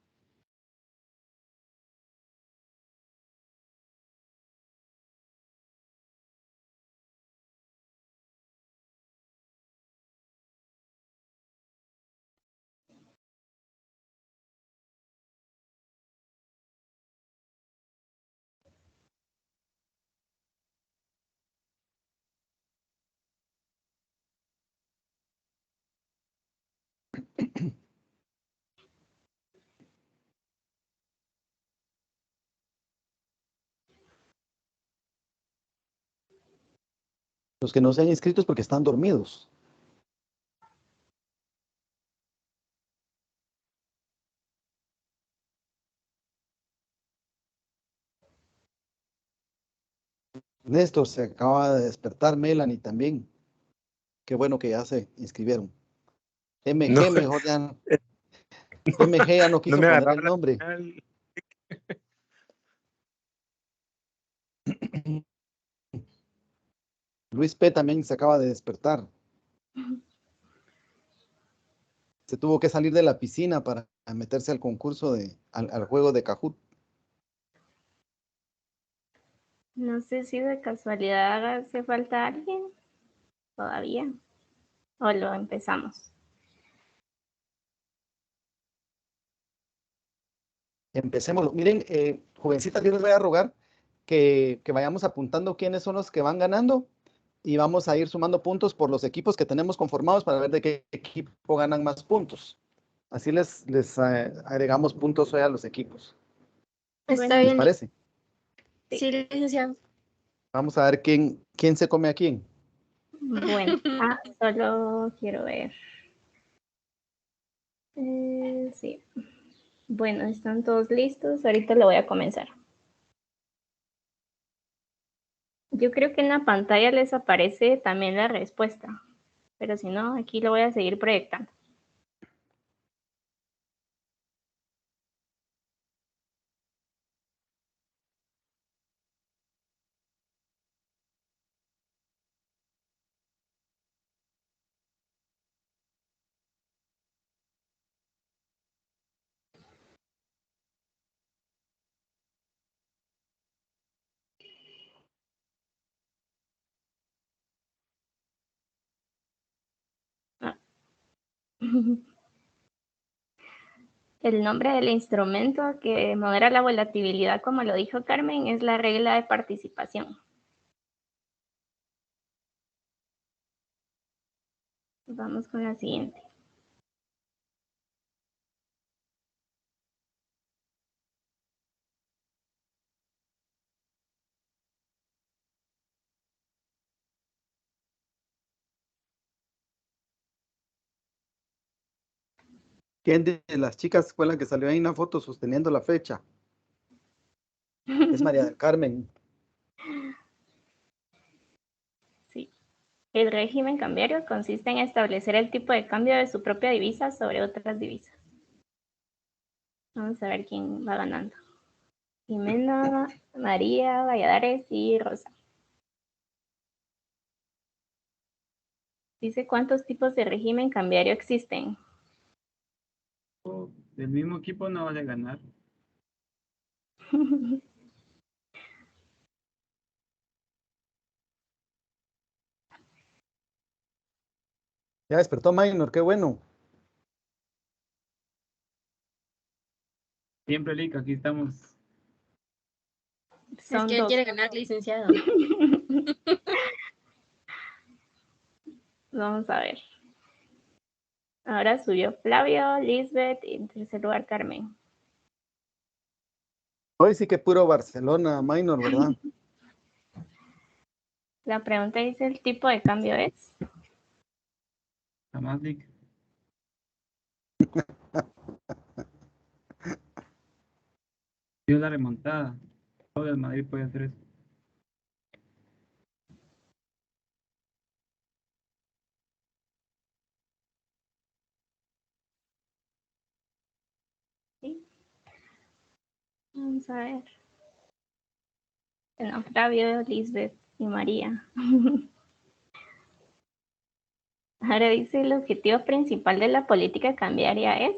Los que no se han inscrito es porque están dormidos. Néstor se acaba de despertar, Melanie también. Qué bueno que ya se inscribieron. MG, No, mejor ya no. MG ya no no quiso me poner agarraron el nombre. al final. Luis P. también se acaba de despertar. Se tuvo que salir de la piscina para meterse al concurso al juego de Kahoot. No sé si de casualidad hace falta alguien todavía. O lo empezamos. Empecemos. Miren, jovencitas, yo les voy a rogar que vayamos apuntando quiénes son los que van ganando y vamos a ir sumando puntos por los equipos que tenemos conformados para ver de qué equipo ganan más puntos. Así les agregamos puntos hoy a los equipos. Está ¿Les bien. parece? Sí, licenciado. Vamos a ver quién se come a quién. Bueno, solo quiero ver. Sí. Bueno, están todos listos. Ahorita lo voy a comenzar. Yo creo que en la pantalla les aparece también la respuesta, pero si no, aquí lo voy a seguir proyectando. El nombre del instrumento que modera la volatilidad, como lo dijo Carmen, es la regla de participación. Vamos con la siguiente. ¿Quién de las chicas fue la que salió ahí en una foto sosteniendo la flecha? Es María del Carmen. Sí. El régimen cambiario consiste en establecer el tipo de cambio de su propia divisa sobre otras divisas. Vamos a ver quién va ganando. Jimena, María, Valladares y Rosa. Dice cuántos tipos de régimen cambiario existen. Del mismo equipo no vas a ganar. Ya despertó Minor, qué bueno. Siempre, Lick, aquí estamos. Es que él quiere ganar, licenciado. Vamos a ver. Ahora subió Flavio, Lisbeth y en tercer lugar Carmen. Hoy sí que puro Barcelona, Minor, ¿verdad? La pregunta dice, ¿el tipo de cambio es? Jamás, Lick. Dio la remontada. Todo el Madrid puede hacer eso. ¿Sí? Vamos a ver. Bueno, Flavio, Lisbeth y María. Ahora dice, el objetivo principal de la política cambiaria es.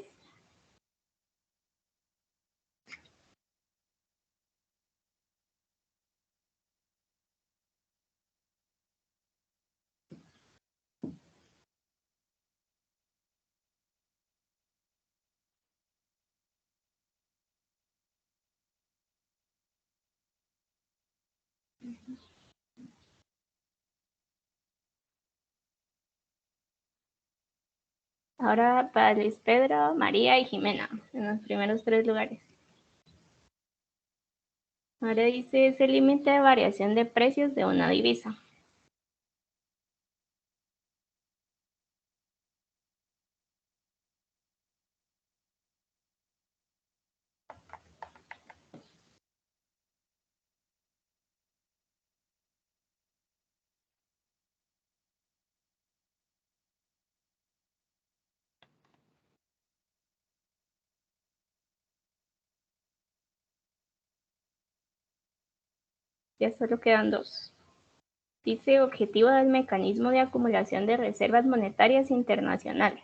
Ahora para Luis Pedro, María y Jimena, en los primeros 3 lugares. Ahora dice, es el límite de variación de precios de una divisa. Ya solo quedan 2. Dice, objetivo del mecanismo de acumulación de reservas monetarias internacionales.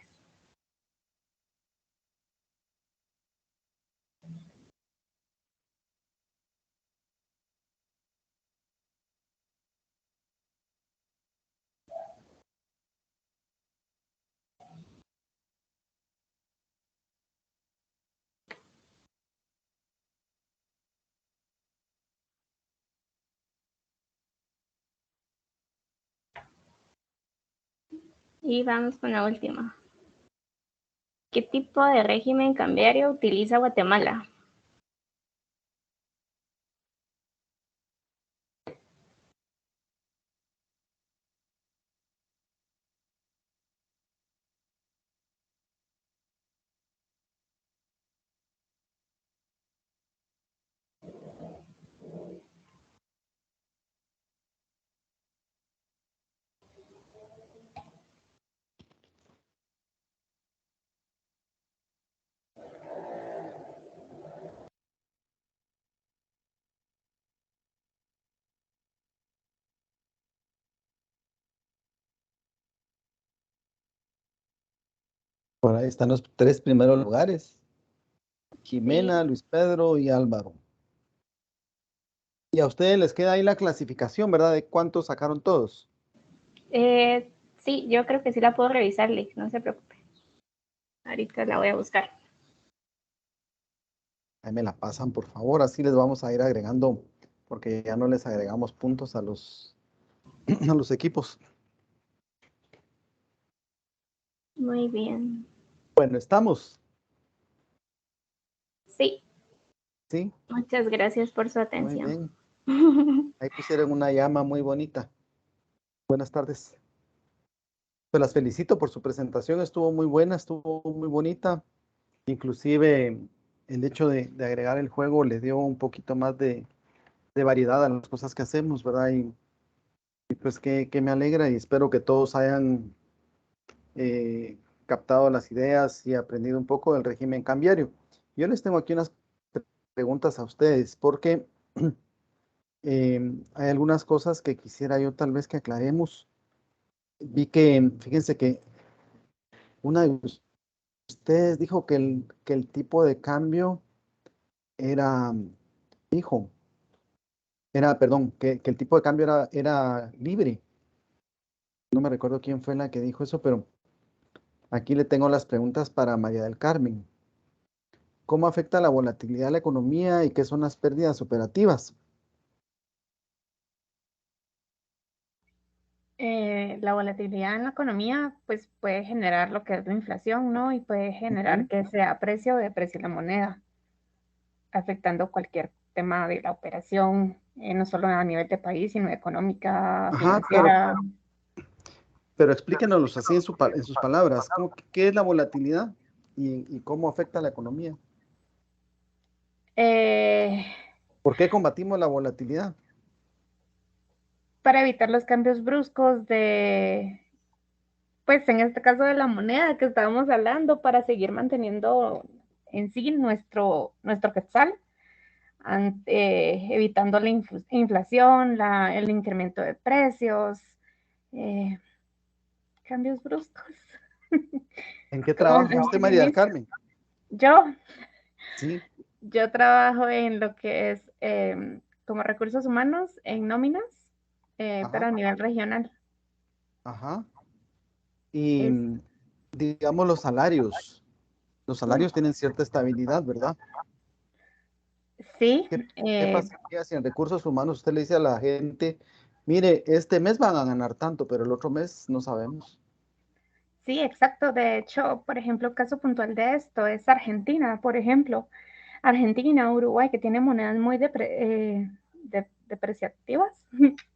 Y vamos con la última. ¿Qué tipo de régimen cambiario utiliza Guatemala? Por ahí están los 3 primeros lugares. Jimena, Sí. Luis Pedro y Álvaro. Y a ustedes les queda ahí la clasificación, ¿verdad? De cuántos sacaron todos. Sí, yo creo que sí la puedo revisar, Lick, no se preocupe. Ahorita la voy a buscar. Ahí me la pasan, por favor. Así les vamos a ir agregando, porque ya no les agregamos puntos a los, a los equipos. Muy bien. Bueno, ¿estamos? Sí, Sí, muchas gracias por su muy atención. bien. Ahí pusieron una llama muy bonita. Buenas tardes. Pues las felicito por su presentación. Estuvo muy buena, estuvo muy bonita. Inclusive el hecho de agregar el juego le dio un poquito más de variedad a las cosas que hacemos, ¿verdad? Y pues que me alegra y espero que todos hayan captado las ideas y aprendido un poco del régimen cambiario. Yo les tengo aquí unas preguntas a ustedes porque hay algunas cosas que quisiera yo tal vez que aclaremos. Vi que, fíjense que una de ustedes dijo que el tipo de cambio era, dijo, era, perdón, que el tipo de cambio era libre. No me recuerdo quién fue la que dijo eso, pero aquí le tengo las preguntas para María del Carmen. ¿Cómo afecta la volatilidad a la economía y qué son las pérdidas operativas? La volatilidad en la economía pues puede generar lo que es la inflación, ¿no? Y puede generar Ujú. que sea precio o deprecie la moneda, afectando cualquier tema de la operación, no solo a nivel de país, sino económica, Ajá, financiera. pero explíquenos así en, en sus palabras. ¿Qué es la volatilidad y cómo afecta a la economía? Eh, ¿Por qué combatimos la volatilidad? para evitar los cambios bruscos de, pues en este caso de la moneda que estábamos hablando, para seguir manteniendo en sí nuestro quetzal, evitando la inflación, el incremento de precios. ¿Qué cambios bruscos. ¿En qué Como trabaja en usted, el María del inicio. Carmen? Sí. Yo trabajo en lo que es como recursos humanos en nóminas, pero a nivel regional. Ajá. Y Es, digamos los salarios tienen cierta estabilidad, ¿verdad? sí, ¿Qué pasaría si en recursos humanos usted le dice a la gente, mire, este mes van a ganar tanto, pero el otro mes no sabemos? sí, exacto. De hecho, por ejemplo, caso puntual de esto es Argentina, por ejemplo. Argentina, Uruguay, que tienen monedas muy depreciativas,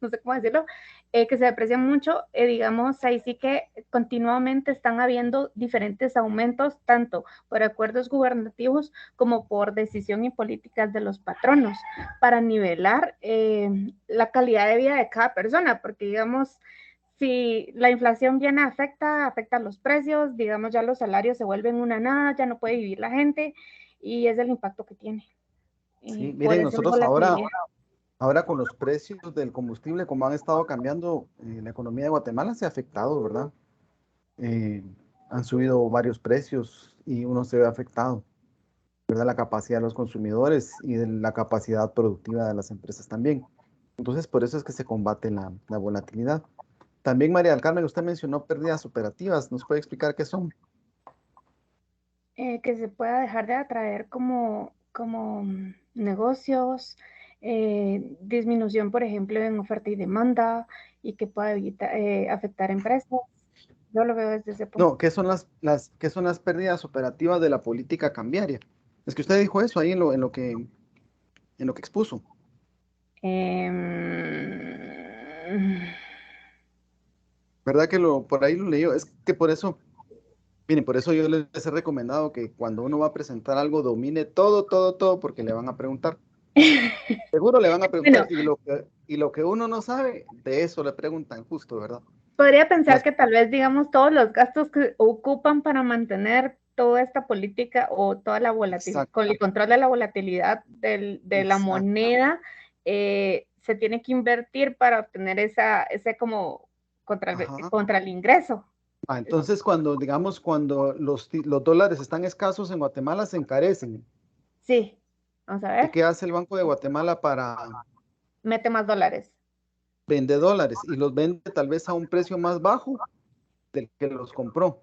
no sé cómo decirlo, que se deprecian mucho, digamos, ahí sí que continuamente están habiendo diferentes aumentos, tanto por acuerdos gubernativos como por decisión y políticas de los patronos, para nivelar la calidad de vida de cada persona, porque digamos, si la inflación viene afecta los precios, digamos, ya los salarios se vuelven una nada, ya no puede vivir la gente, y es el impacto que tiene. Sí, Por miren, eso es nosotros volatilidad. ahora con los precios del combustible, como han estado cambiando, la economía de Guatemala se ha afectado, ¿verdad? Eh, Han subido varios precios y uno se ve afectado, ¿verdad? La capacidad de los consumidores y de la capacidad productiva de las empresas también. Entonces, por eso es que se combate la volatilidad. También, María del Carmen, usted mencionó pérdidas operativas. ¿Nos puede explicar qué son? Que se pueda dejar de atraer como negocios, disminución, por ejemplo, en oferta y demanda, y que pueda afectar empresas. Yo lo veo desde ese punto. No, ¿qué son qué son las pérdidas operativas de la política cambiaria? Es que usted dijo eso ahí en lo que expuso. ¿Verdad que por ahí lo leí? Es que por eso, miren, por eso yo les he recomendado que cuando uno va a presentar algo, domine todo, porque le van a preguntar. Seguro le van a Bueno, preguntar, y lo que uno no sabe, de eso le preguntan justo, ¿verdad? podría pensar Las, que tal vez, digamos, todos los gastos que ocupan para mantener toda esta política o toda la volatilidad, exacto, con el control de la volatilidad de la exacto. moneda, se tiene que invertir para obtener ese como Ajá. contra el ingreso. Entonces, digamos, cuando los dólares están escasos en Guatemala, se encarecen. Sí, vamos a ¿Y ver, qué hace el Banco de Guatemala para mete más dólares. vender dólares? Y los vende tal vez a un precio más bajo del que los compró.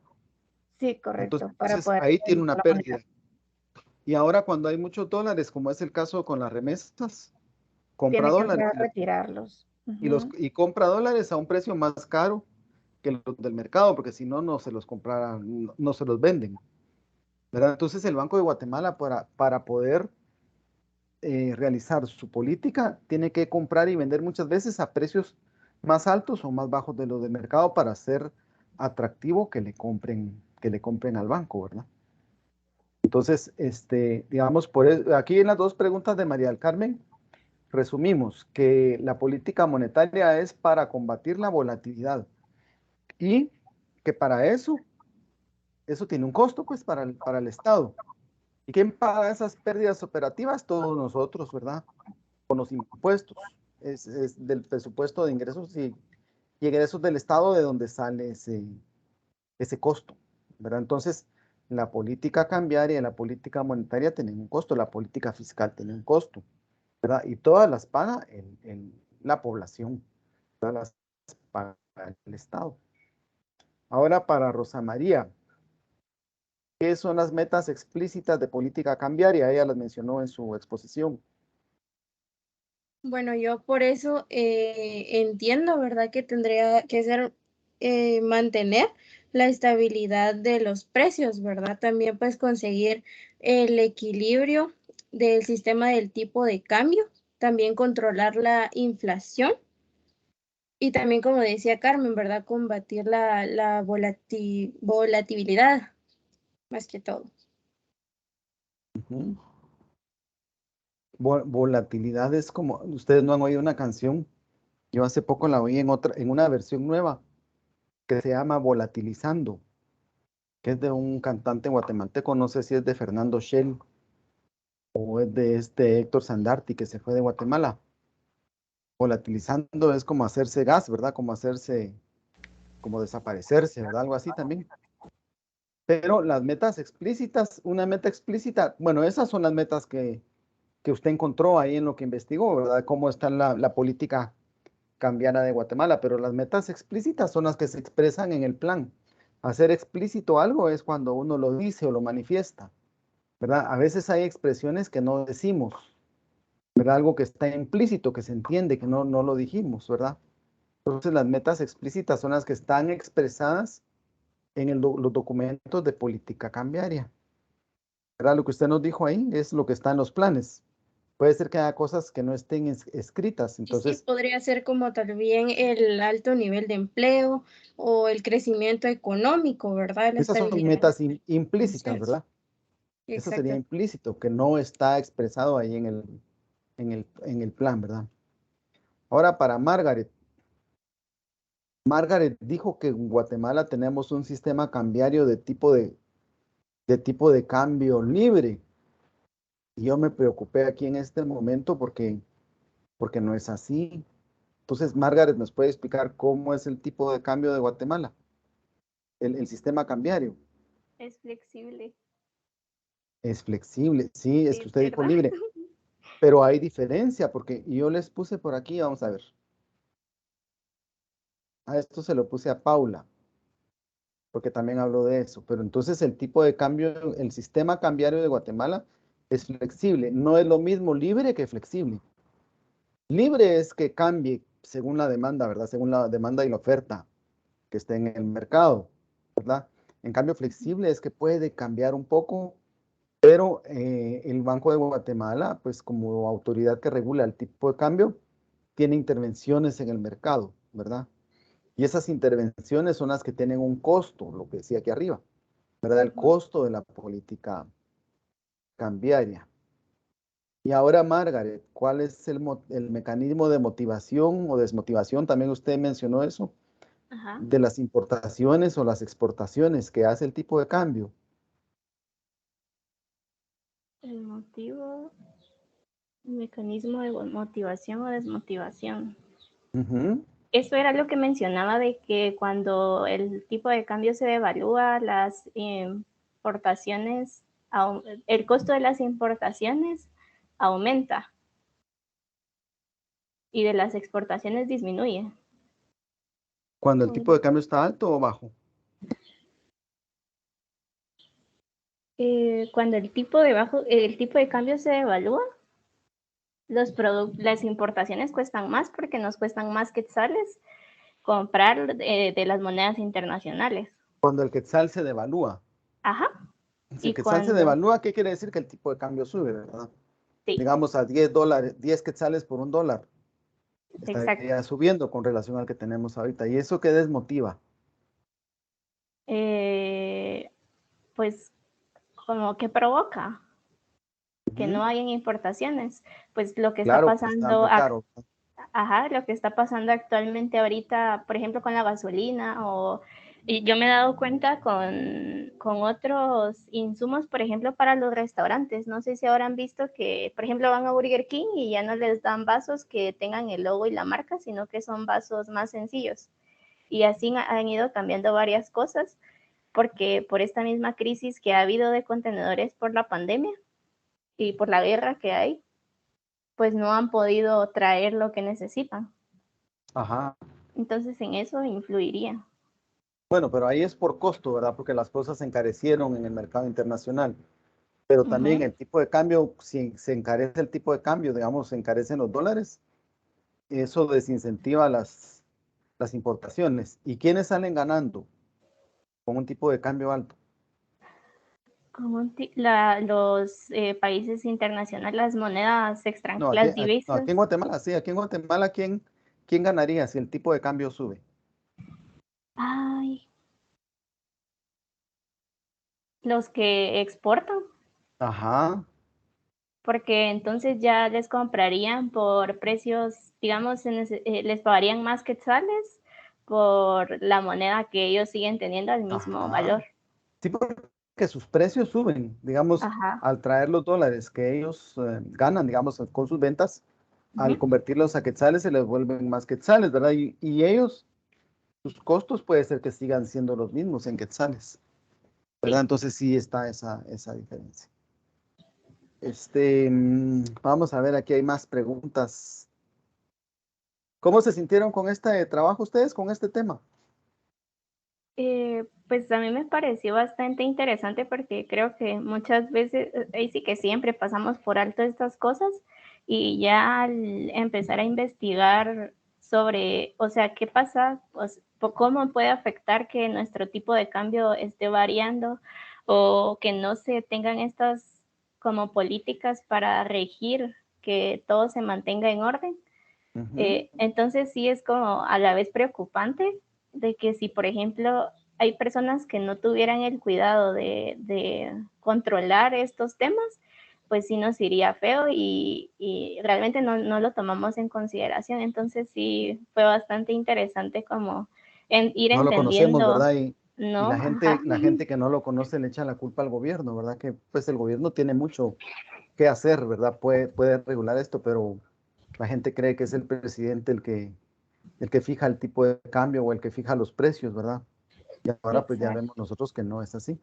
Sí, correcto, para Entonces, poder ahí tiene estabilizar una la moneda. pérdida. Y ahora cuando hay muchos dólares, como es el caso con las remesas, compra Tiene que dólares empezar a retirarlos. y compra dólares a un precio más caro que los del mercado, porque si no, no se los comprarán, no se los venden, ¿verdad? Entonces, el Banco de Guatemala para poder realizar su política, tiene que comprar y vender muchas veces a precios más altos o más bajos de los del mercado para hacer atractivo que le compren al banco, ¿verdad? Entonces, digamos, aquí en las dos preguntas de María del Carmen, resumimos que la política monetaria es para combatir la volatilidad y que para eso tiene un costo, pues, para el Estado. ¿Y quién paga esas pérdidas operativas? Todos nosotros, ¿verdad? Con los impuestos. Es del presupuesto de ingresos y egresos del Estado de donde sale ese costo, ¿verdad? Entonces, la política cambiaria y la política monetaria tienen un costo, la política fiscal tiene un costo, ¿verdad? Y todas las paga la población, todas las paga el Estado. Ahora para Rosa María, ¿qué son las metas explícitas de política cambiaria? Ella las mencionó en su exposición. Bueno, yo por eso entiendo, ¿verdad? Que tendría que ser mantener la estabilidad de los precios, ¿verdad? También pues conseguir el equilibrio del sistema del tipo de cambio, también controlar la inflación y también, como decía Carmen, ¿verdad? Combatir la volatilidad, más que todo. Ujú. Volatilidad es como, ustedes no han oído una canción, yo hace poco la oí en una versión nueva que se llama Volatilizando, que es de un cantante guatemalteco, no sé si es de Fernando Shell o es de este Héctor Sandarti que se fue de Guatemala. Volatilizando es como hacerse gas, ¿verdad? Como hacerse como desaparecerse, ¿verdad? Algo así también. Pero las metas explícitas, una meta explícita, bueno, esas son las metas que usted encontró ahí en lo que investigó, ¿verdad? Cómo está la política cambiaria de Guatemala, pero las metas explícitas son las que se expresan en el plan. Hacer explícito algo es cuando uno lo dice o lo manifiesta, ¿verdad? A veces hay expresiones que no decimos, ¿verdad? Algo que está implícito, que se entiende, que no lo dijimos, ¿verdad? Entonces las metas explícitas son las que están expresadas en los documentos de política cambiaria, ¿verdad? Lo que usted nos dijo ahí es lo que está en los planes. Puede ser que haya cosas que no estén escritas, Sí, entonces podría ser como también el alto nivel de empleo o el crecimiento económico, ¿verdad? La esas son estabilidad metas implícitas, social. ¿verdad? Eso sería Exacto. implícito, que no está expresado ahí en el plan, ¿verdad? Ahora para Margaret. Margaret dijo que en Guatemala tenemos un sistema cambiario de tipo de cambio libre. Y yo me preocupé aquí en este momento porque no es así. Entonces, Margaret, ¿nos puede explicar cómo es el tipo de cambio de Guatemala? El sistema cambiario. Es flexible. Es flexible. Sí, es que Sí, usted dijo ¿verdad? libre. Pero hay diferencia porque yo les puse por aquí, vamos a ver. A esto se lo puse a Paula, porque también habló de eso. Pero entonces el tipo de cambio, el sistema cambiario de Guatemala es flexible. No es lo mismo libre que flexible. Libre es que cambie según la demanda, ¿verdad? Según la demanda y la oferta que esté en el mercado, ¿verdad? En cambio, flexible es que puede cambiar un poco, pero el Banco de Guatemala, pues como autoridad que regula el tipo de cambio, tiene intervenciones en el mercado, ¿verdad? Y esas intervenciones son las que tienen un costo, lo que decía aquí arriba, ¿verdad? El costo de la política cambiaria. Y ahora, Margaret, ¿cuál es el mecanismo de motivación o desmotivación? También usted mencionó eso, Ajá. de las importaciones o las exportaciones que hace el tipo de cambio. El motivo, el mecanismo de motivación o desmotivación. Ujú. Eso era lo que mencionaba de que cuando el tipo de cambio se devalúa, las importaciones, el costo de las importaciones aumenta y de las exportaciones disminuye. Cuando el tipo de cambio está alto o bajo. Cuando el tipo de cambio se devalúa, las importaciones cuestan más porque nos cuestan más quetzales comprar de las monedas internacionales. Cuando el quetzal se devalúa. Ajá. Si el Y quetzal se cuando, devalúa, ¿qué quiere decir? Que el tipo de cambio sube, ¿verdad? sí, Digamos a $10, 10 quetzales por $1. exacto. Estaría subiendo con relación al que tenemos ahorita. ¿Y eso qué desmotiva? Pues como que provoca que Ujú. no hayan importaciones. Pues lo que está Claro, que está pasando, muy caro. ajá, lo que está pasando actualmente ahorita, por ejemplo, con la gasolina y yo me he dado cuenta con otros insumos, por ejemplo, para los restaurantes. No sé si ahora han visto que, por ejemplo, van a Burger King y ya no les dan vasos que tengan el logo y la marca, sino que son vasos más sencillos. Y así han ido cambiando varias cosas, porque por esta misma crisis que ha habido de contenedores por la pandemia y por la guerra que hay, pues no han podido traer lo que necesitan. Ajá. Entonces en eso influiría. Bueno, pero ahí es por costo, ¿verdad? Porque las cosas se encarecieron en el mercado internacional. Pero también Uh-huh. el tipo de cambio, si se encarece el tipo de cambio, digamos, se encarecen los dólares, eso desincentiva las importaciones. ¿Y quiénes salen ganando con un tipo de cambio alto? Los países internacionales, las monedas No, extranjeras, las no, aquí divisas, en Guatemala, sí, aquí en Guatemala, ¿quién ganaría si el tipo de cambio sube? ay, los que exportan, Ajá, porque entonces ya les comprarían por precios, digamos, les pagarían más quetzales por la moneda que ellos siguen teniendo al mismo ajá. valor. Sí, porque sus precios suben, digamos, Ajá. al traer los dólares que ellos ganan, digamos, con sus ventas, al Uh-huh. convertirlos a quetzales se les vuelven más quetzales, ¿verdad? Y ellos sus costos puede ser que sigan siendo los mismos en quetzales, ¿verdad? Entonces sí está esa diferencia. Vamos a ver, aquí hay más preguntas. ¿Cómo se sintieron con este trabajo ustedes, con este tema? Pues a mí me pareció bastante interesante porque creo que muchas veces, ahí sí que siempre pasamos por alto estas cosas y ya al empezar a investigar sobre, o sea, qué pasa, pues, cómo puede afectar que nuestro tipo de cambio esté variando o que no se tengan estas como políticas para regir que todo se mantenga en orden. Entonces sí es como a la vez preocupante de que si, por ejemplo, hay personas que no tuvieran el cuidado de controlar estos temas, pues sí nos iría feo y realmente no lo tomamos en consideración. Entonces sí fue bastante interesante como ir No lo conocemos, entendiendo, ¿verdad? Y ¿no? Ajá. la gente que no lo conoce le echa la culpa al gobierno, ¿verdad? Que pues el gobierno tiene mucho que hacer, ¿verdad? Puede regular esto, pero la gente cree que es el presidente el que fija el tipo de cambio o el que fija los precios, ¿verdad? Y ahora pues ya Exacto. vemos nosotros que no es así.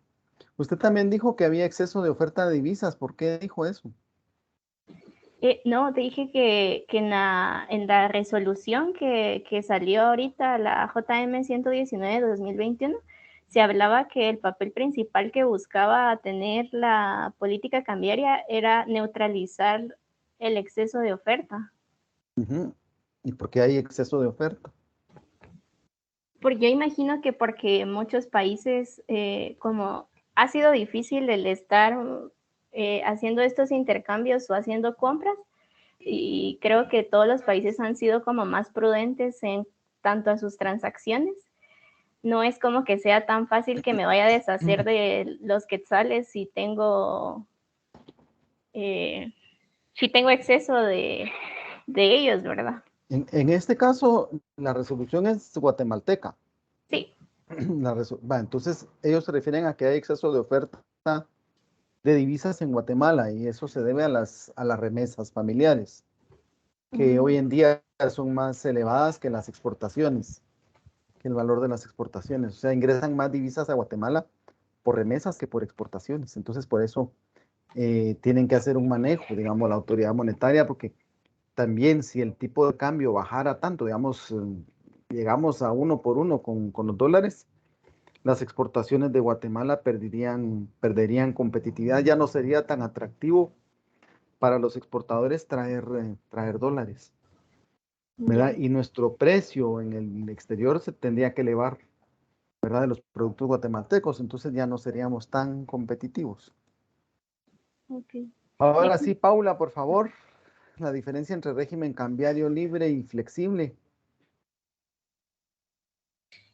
Usted también dijo que había exceso de oferta de divisas. ¿Por qué dijo eso? No, te dije que en la resolución que salió ahorita, la JM 119 de 2021, se hablaba que el papel principal que buscaba tener la política cambiaria era neutralizar el exceso de oferta. ¿Y por qué hay exceso de oferta? Porque yo imagino que porque muchos países, como ha sido difícil el estar haciendo estos intercambios o haciendo compras, y creo que todos los países han sido como más prudentes en tanto a sus transacciones. No es como que sea tan fácil que me vaya a deshacer de los quetzales si tengo exceso de ellos, ¿verdad? En este caso, la resolución es guatemalteca. Sí. Entonces, ellos se refieren a que hay exceso de oferta de divisas en Guatemala y eso se debe a las remesas familiares, que hoy en día son más elevadas que las exportaciones, que el valor de las exportaciones. O sea, ingresan más divisas a Guatemala por remesas que por exportaciones. Entonces, por eso tienen que hacer un manejo, digamos, la autoridad monetaria, porque también si el tipo de cambio bajara tanto, digamos, llegamos a 1 por 1 con los dólares, las exportaciones de Guatemala perderían competitividad, ya no sería tan atractivo para los exportadores traer dólares, ¿verdad? Y nuestro precio en el exterior se tendría que elevar, ¿verdad? De los productos guatemaltecos, entonces ya no seríamos tan competitivos. Okay. Ahora sí, Paula, por favor, la diferencia entre régimen cambiario libre y flexible.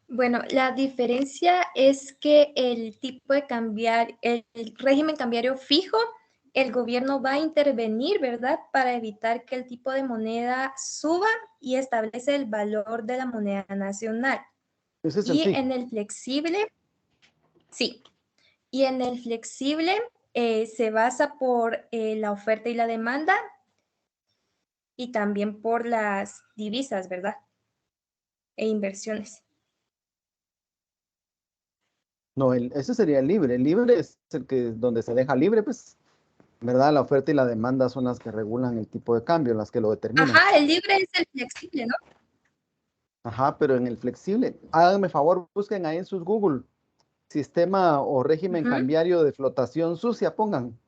Bueno, la diferencia es que el tipo de el régimen cambiario fijo, el gobierno va a intervenir, ¿verdad? Para evitar que el tipo de moneda suba y establece el valor de la moneda nacional. Ese es el Y fijo. en el flexible, sí. Y en el flexible se basa por la oferta y la demanda y también por las divisas, ¿verdad? E inversiones. No, ese sería el libre. El libre es el que donde se deja libre, pues, ¿verdad? La oferta y la demanda son las que regulan el tipo de cambio, las que lo determinan. Ajá, el libre es el flexible, ¿no? Ajá, pero en el flexible, háganme favor, busquen ahí en sus Google, sistema o régimen cambiario de flotación sucia, pongan,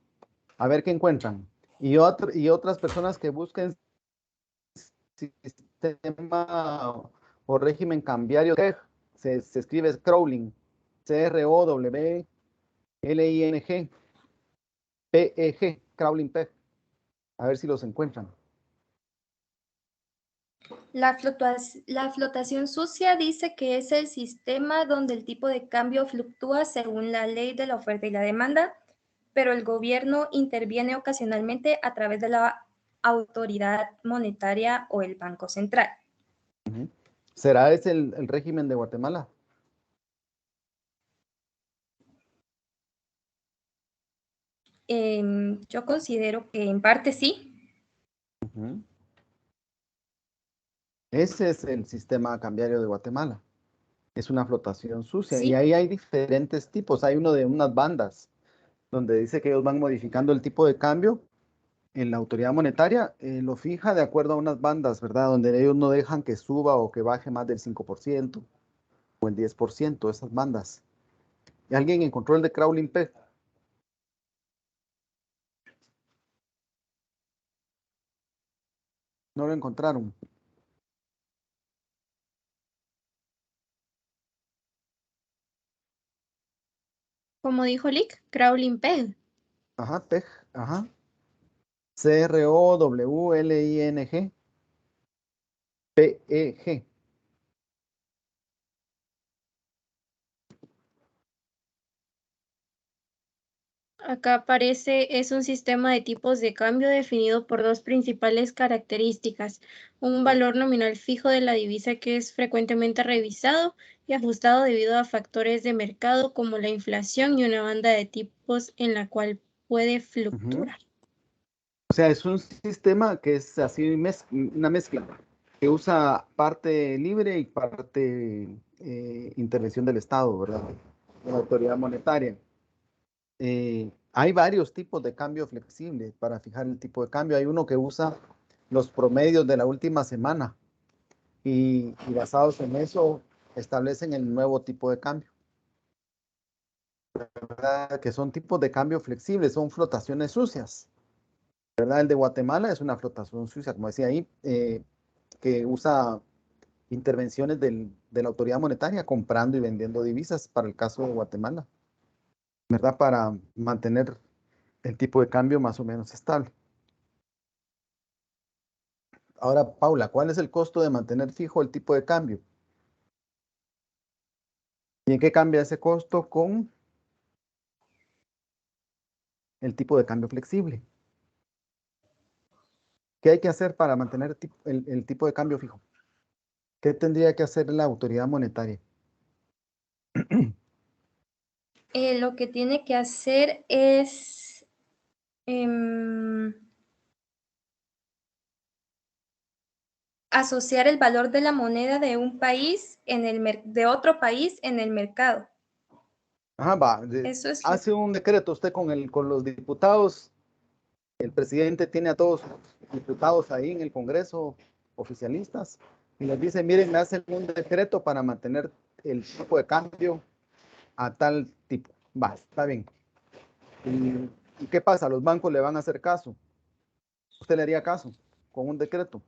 a ver qué encuentran. Y otras personas que busquen sistema o régimen cambiario, se escribe crawling, CROWLING, PEG, crawling PEG, a ver si los encuentran. La flotación sucia dice que es el sistema donde el tipo de cambio fluctúa según la ley de la oferta y la demanda, pero el gobierno interviene ocasionalmente a través de la autoridad monetaria o el Banco Central. ¿Será ese el régimen de Guatemala? Yo considero que en parte sí. Ese es el sistema cambiario de Guatemala. Es una flotación sucia. Sí. Y ahí hay diferentes tipos. Hay uno de unas bandas, donde dice que ellos van modificando el tipo de cambio. En la autoridad monetaria lo fija de acuerdo a unas bandas, ¿verdad? Donde ellos no dejan que suba o que baje más del 5% o el 10%, esas bandas. ¿Y alguien encontró el de Crawling Peg? No lo encontraron. Como dijo Lick, Crawling Peg. Ajá, PEG, ajá. CROWLING. PEG. Acá aparece, es un sistema de tipos de cambio definido por dos principales características: un valor nominal fijo de la divisa que es frecuentemente revisado y ajustado debido a factores de mercado como la inflación, y una banda de tipos en la cual puede fluctuar. O sea, es un sistema que es así una mezcla, que usa parte libre y parte intervención del Estado, ¿verdad? De la autoridad monetaria. Hay varios tipos de cambio flexible para fijar el tipo de cambio. Hay uno que usa los promedios de la última semana y basados en eso establecen el nuevo tipo de cambio, ¿verdad? Que son tipos de cambio flexibles, son flotaciones sucias, ¿verdad? El de Guatemala es una flotación sucia, como decía ahí, que usa intervenciones de la autoridad monetaria comprando y vendiendo divisas para el caso de Guatemala, ¿verdad? Para mantener el tipo de cambio más o menos estable. Ahora, Paula, ¿cuál es el costo de mantener fijo el tipo de cambio? ¿Y en qué cambia ese costo con el tipo de cambio flexible? ¿Qué hay que hacer para mantener el tipo de cambio fijo? ¿Qué tendría que hacer la autoridad monetaria? Lo que tiene que hacer es asociar el valor de la moneda de un país de otro país en el mercado. Ajá, va. Eso es Hace un decreto usted con los diputados. El presidente tiene a todos los diputados ahí en el Congreso, oficialistas, y les dice, miren, me hacen un decreto para mantener el tipo de cambio a tal tipo. Va, está bien. ¿Y qué pasa? Los bancos le van a hacer caso. ¿Usted le haría caso con un decreto?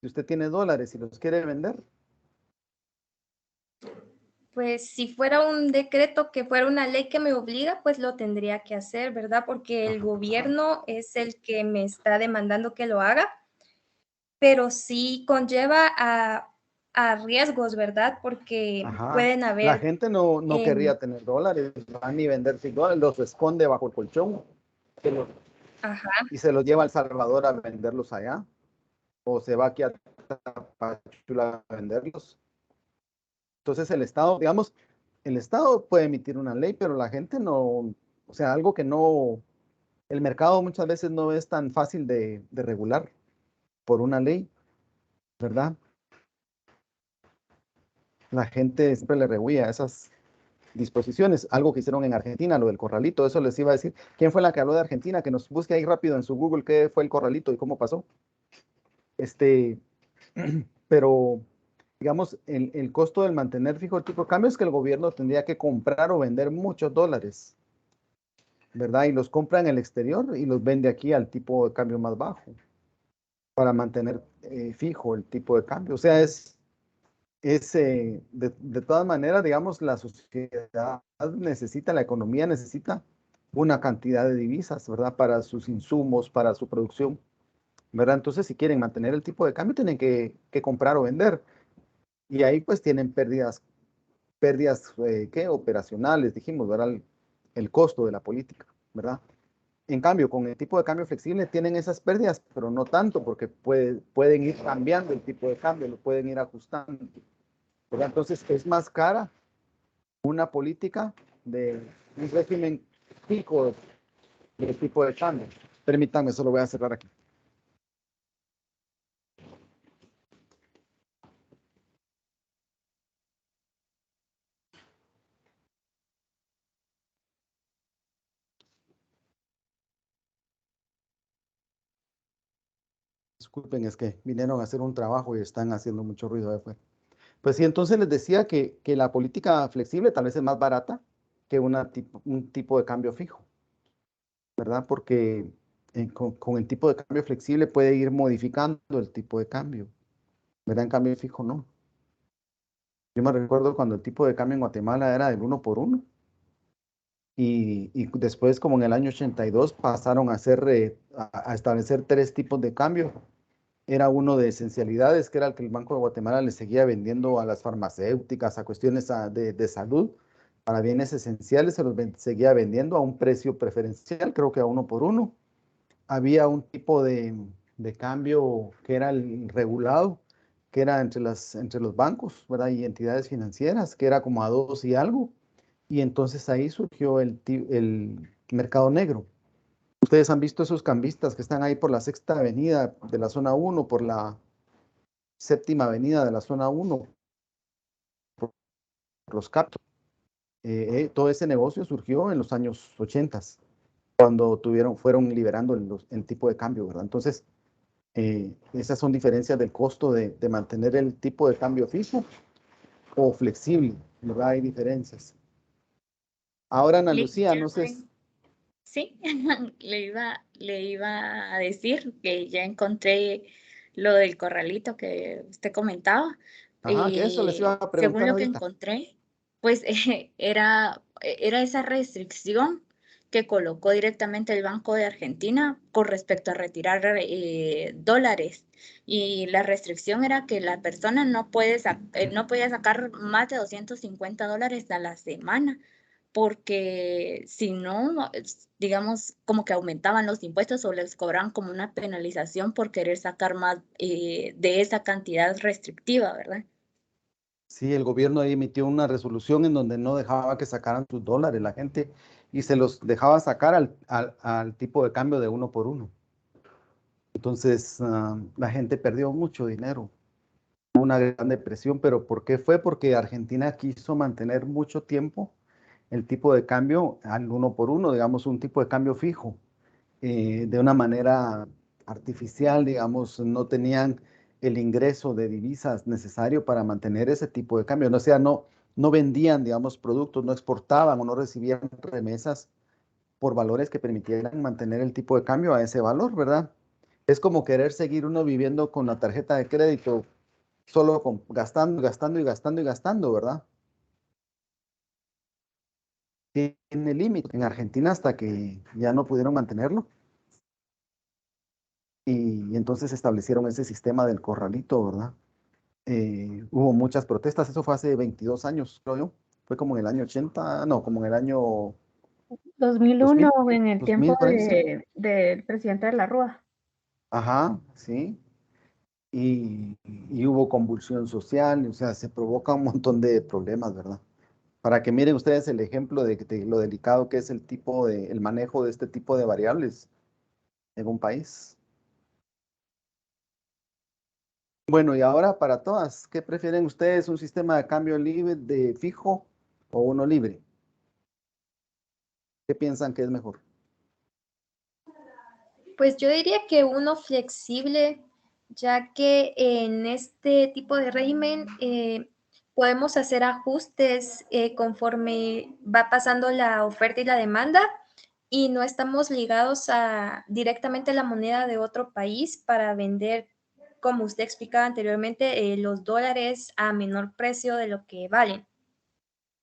Si usted tiene dólares y los quiere vender. Pues si fuera un decreto que fuera una ley que me obliga, pues lo tendría que hacer, ¿verdad? Porque el gobierno es el que me está demandando que lo haga, pero sí conlleva a riesgos, ¿verdad? Porque Ajá. pueden La haber... gente no querría tener dólares, van ni vender sin dólares, los esconde bajo el colchón Ajá. y se los lleva a El Salvador a venderlos allá, o se va aquí a Tapachula a venderlos. Entonces el Estado, digamos, el Estado puede emitir una ley, pero la gente no, o sea, algo que no, el mercado muchas veces no es tan fácil de regular por una ley, ¿verdad? La gente siempre le rehuía a esas disposiciones, algo que hicieron en Argentina, lo del corralito, eso les iba a decir. ¿Quién fue la que habló de Argentina? Que nos busque ahí rápido en su Google qué fue el corralito y cómo pasó. Pero digamos, el costo del mantener fijo el tipo de cambio es que el gobierno tendría que comprar o vender muchos dólares, ¿verdad? Y los compra en el exterior y los vende aquí al tipo de cambio más bajo para mantener fijo el tipo de cambio. O sea, de todas maneras, digamos, la sociedad necesita, la economía necesita una cantidad de divisas, ¿verdad? Para sus insumos, para su producción, ¿verdad? Entonces, si quieren mantener el tipo de cambio, tienen que comprar o vender. Y ahí pues tienen pérdidas ¿qué? Operacionales, dijimos, ¿verdad? El costo de la política, ¿verdad? En cambio, con el tipo de cambio flexible tienen esas pérdidas, pero no tanto, porque pueden ir cambiando el tipo de cambio, lo pueden ir ajustando, ¿verdad? Entonces es más cara una política de un régimen fijo de tipo de cambio. Permítanme, eso lo voy a cerrar aquí. disculpen, es que vinieron a hacer un trabajo y están haciendo mucho ruido de afuera. Pues sí, entonces les decía que la política flexible tal vez es más barata que un tipo de cambio fijo, ¿verdad? Porque con el tipo de cambio flexible puede ir modificando el tipo de cambio, ¿verdad? En cambio fijo no. Yo me recuerdo cuando el tipo de cambio en Guatemala era del 1 por 1 y después como en el año 82 pasaron a a establecer 3 tipos de cambio. Era uno de esencialidades, que era el que el Banco de Guatemala le seguía vendiendo a las farmacéuticas, a cuestiones de salud, para bienes esenciales, se los seguía vendiendo a un precio preferencial, creo que a 1 por 1. Había un tipo de cambio que era el regulado, que era entre los bancos, ¿verdad? Y entidades financieras, que era como a 2 y algo. Y entonces ahí surgió el mercado negro. Ustedes han visto esos cambistas que están ahí por la Sexta Avenida de la zona 1, por la Séptima Avenida de la zona 1, por los captos. Todo ese negocio surgió en los años 80, cuando fueron liberando el tipo de cambio, ¿verdad? Entonces, esas son diferencias del costo de mantener el tipo de cambio fijo o flexible, ¿verdad? Hay diferencias. Ahora, Ana Lucía, no sé. Sí, le iba a decir que ya encontré lo del corralito que usted comentaba. Ajá, que eso les iba a Según preguntar lo que ahorita. encontré, pues era esa restricción que colocó directamente el Banco de Argentina con respecto a retirar dólares. Y la restricción era que la persona no podía sacar más de $250 a la semana, porque si no, digamos, como que aumentaban los impuestos o les cobraban como una penalización por querer sacar más de esa cantidad restrictiva, ¿verdad? Sí, el gobierno ahí emitió una resolución en donde no dejaba que sacaran sus dólares la gente y se los dejaba sacar al tipo de cambio de 1 por 1. Entonces, la gente perdió mucho dinero. Hubo una gran depresión, pero ¿por qué fue? Porque Argentina quiso mantener mucho tiempo el tipo de cambio al 1 por 1, digamos, un tipo de cambio fijo, de una manera artificial, digamos, no tenían el ingreso de divisas necesario para mantener ese tipo de cambio. O sea, no vendían, digamos, productos, no exportaban o no recibían remesas por valores que permitieran mantener el tipo de cambio a ese valor, ¿verdad? Es como querer seguir uno viviendo con la tarjeta de crédito, solo gastando, gastando y gastando y gastando, ¿verdad? Tiene límite en Argentina hasta que ya no pudieron mantenerlo. Y entonces establecieron ese sistema del corralito, ¿verdad? Hubo muchas protestas, eso fue hace 22 años, creo yo. Fue como en el año 80, no, como en el año 2001, 2000, en el 2000 tiempo por ahí, sí. del presidente de la Rúa. Ajá, sí. Y hubo convulsión social, o sea, se provoca un montón de problemas, ¿verdad? Para que miren ustedes el ejemplo de lo delicado que es el manejo de este tipo de variables en un país. Bueno, y ahora para todas, ¿qué prefieren ustedes? ¿Un sistema de cambio libre, de fijo o uno libre? ¿Qué piensan que es mejor? Pues yo diría que uno flexible, ya que en este tipo de régimen podemos hacer ajustes conforme va pasando la oferta y la demanda y no estamos ligados directamente a la moneda de otro país para vender, como usted explicaba anteriormente, los dólares a menor precio de lo que valen.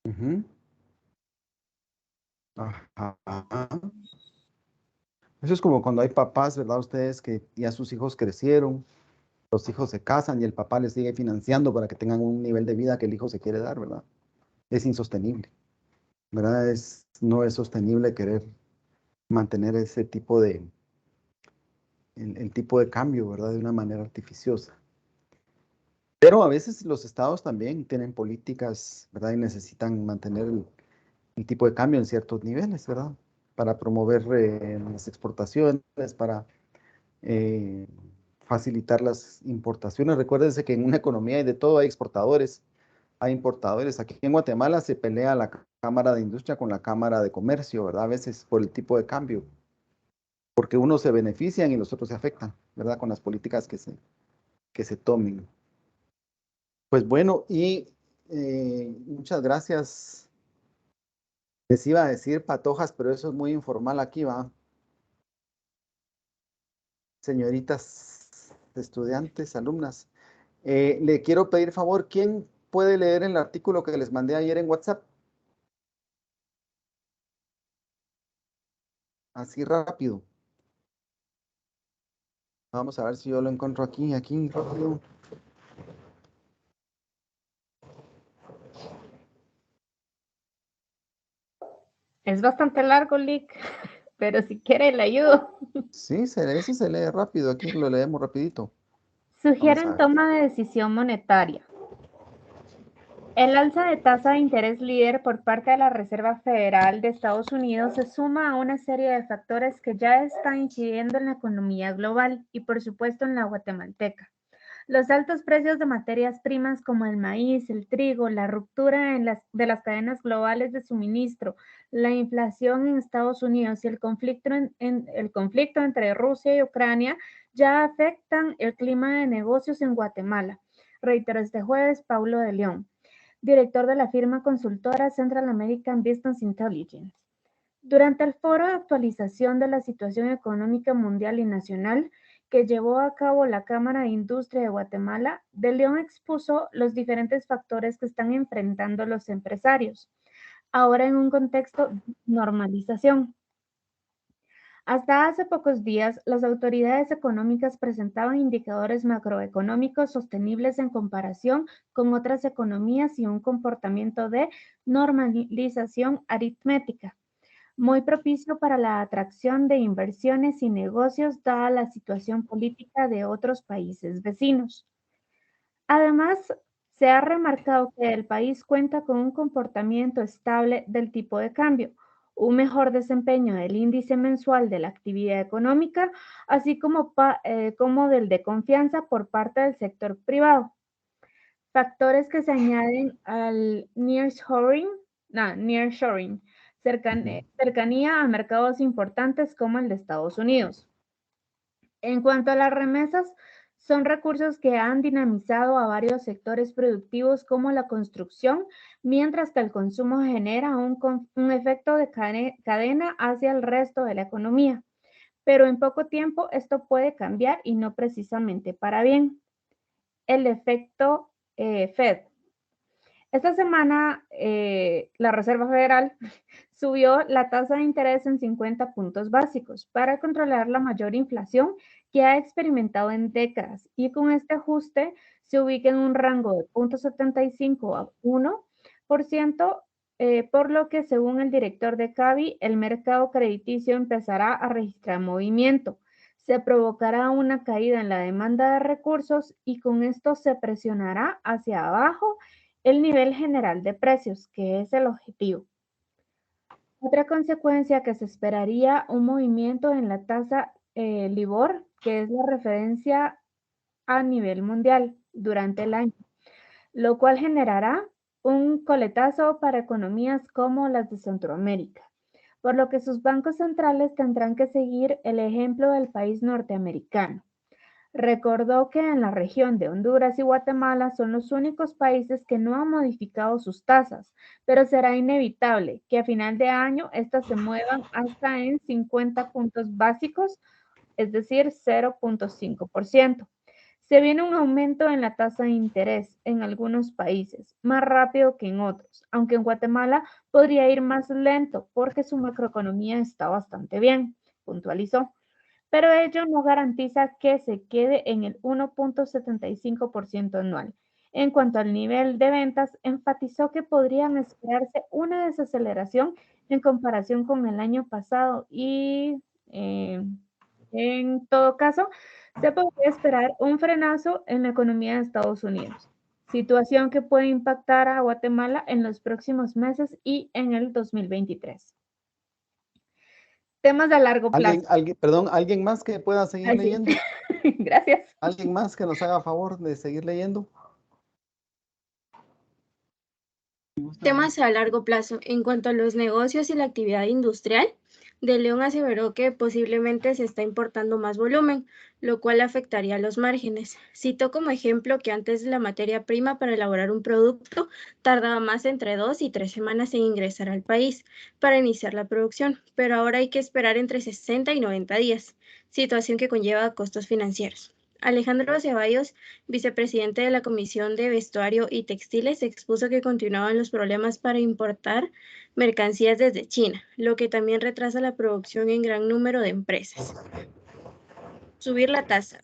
Ujú. Ajá. Eso es como cuando hay papás, ¿verdad? Ustedes que ya sus hijos crecieron, los hijos se casan y el papá les sigue financiando para que tengan un nivel de vida que el hijo se quiere dar, ¿verdad? Es insostenible, ¿verdad? No es sostenible querer mantener ese tipo el tipo de cambio, ¿verdad? De una manera artificiosa. Pero a veces los estados también tienen políticas, ¿verdad? Y necesitan mantener el tipo de cambio en ciertos niveles, ¿verdad? Para promover las exportaciones, para eh, facilitar las importaciones. Recuérdense que en una economía hay de todo, hay exportadores, hay importadores. Aquí en Guatemala se pelea la Cámara de Industria con la Cámara de Comercio, ¿verdad? A veces por el tipo de cambio, porque unos se benefician y los otros se afectan, ¿verdad? Con las políticas que se tomen. Pues bueno, y muchas gracias. Les iba a decir patojas, pero eso es muy informal aquí, ¿va? Señoritas, estudiantes, alumnas. Le quiero pedir favor, ¿quién puede leer el artículo que les mandé ayer en WhatsApp? Así rápido. Vamos a ver si yo lo encuentro aquí rápido. Es bastante largo, Lick, pero si quiere le ayudo. Sí, ese se lee rápido, aquí lo leemos rapidito. Sugieren toma de decisión monetaria. El alza de tasa de interés líder por parte de la Reserva Federal de Estados Unidos se suma a una serie de factores que ya están incidiendo en la economía global y por supuesto en la guatemalteca. Los altos precios de materias primas como el maíz, el trigo, la ruptura de las cadenas globales de suministro, la inflación en Estados Unidos y el conflicto entre Rusia y Ucrania ya afectan el clima de negocios en Guatemala. Reiteró este jueves Paulo de León, director de la firma consultora Central American Business Intelligence. Durante el foro de actualización de la situación económica mundial y nacional que llevó a cabo la Cámara de Industria de Guatemala, De León expuso los diferentes factores que están enfrentando los empresarios, ahora en un contexto de normalización. Hasta hace pocos días, las autoridades económicas presentaban indicadores macroeconómicos sostenibles en comparación con otras economías y un comportamiento de normalización aritmética, muy propicio para la atracción de inversiones y negocios dada la situación política de otros países vecinos. Además, se ha remarcado que el país cuenta con un comportamiento estable del tipo de cambio, un mejor desempeño del índice mensual de la actividad económica, así como del de confianza por parte del sector privado. Factores que se añaden al nearshoring, cercanía a mercados importantes como el de Estados Unidos. En cuanto a las remesas, son recursos que han dinamizado a varios sectores productivos como la construcción, mientras que el consumo genera un efecto de cadena hacia el resto de la economía. Pero en poco tiempo esto puede cambiar y no precisamente para bien. El efecto Fed. Esta semana la Reserva Federal subió la tasa de interés en 50 puntos básicos para controlar la mayor inflación que ha experimentado en décadas, y con este ajuste se ubica en un rango de 0.75 a 1%, por lo que según el director de CABI, el mercado crediticio empezará a registrar movimiento. Se provocará una caída en la demanda de recursos y con esto se presionará hacia abajo el nivel general de precios, que es el objetivo. Otra consecuencia que se esperaría un movimiento en la tasa LIBOR, que es la referencia a nivel mundial durante el año, lo cual generará un coletazo para economías como las de Centroamérica, por lo que sus bancos centrales tendrán que seguir el ejemplo del país norteamericano. Recordó que en la región de Honduras y Guatemala son los únicos países que no han modificado sus tasas, pero será inevitable que a final de año estas se muevan hasta en 50 puntos básicos, es decir, 0.5%. Se viene un aumento en la tasa de interés en algunos países, más rápido que en otros, aunque en Guatemala podría ir más lento porque su macroeconomía está bastante bien, puntualizó. Pero ello no garantiza que se quede en el 1.75% anual. En cuanto al nivel de ventas, enfatizó que podrían esperarse una desaceleración en comparación con el año pasado y, en todo caso, se podría esperar un frenazo en la economía de Estados Unidos, situación que puede impactar a Guatemala en los próximos meses y en el 2023. Temas a largo plazo. ¿Alguien más que pueda seguir leyendo? Gracias. ¿Alguien más que nos haga favor de seguir leyendo? Temas a largo plazo. En cuanto a los negocios y la actividad industrial, De León aseveró que posiblemente se está importando más volumen, lo cual afectaría los márgenes. Citó como ejemplo que antes la materia prima para elaborar un producto tardaba más entre 2 y 3 semanas en ingresar al país para iniciar la producción, pero ahora hay que esperar entre 60 y 90 días, situación que conlleva costos financieros. Alejandro Ceballos, vicepresidente de la Comisión de Vestuario y Textiles, expuso que continuaban los problemas para importar mercancías desde China, lo que también retrasa la producción en gran número de empresas. Subir la tasa.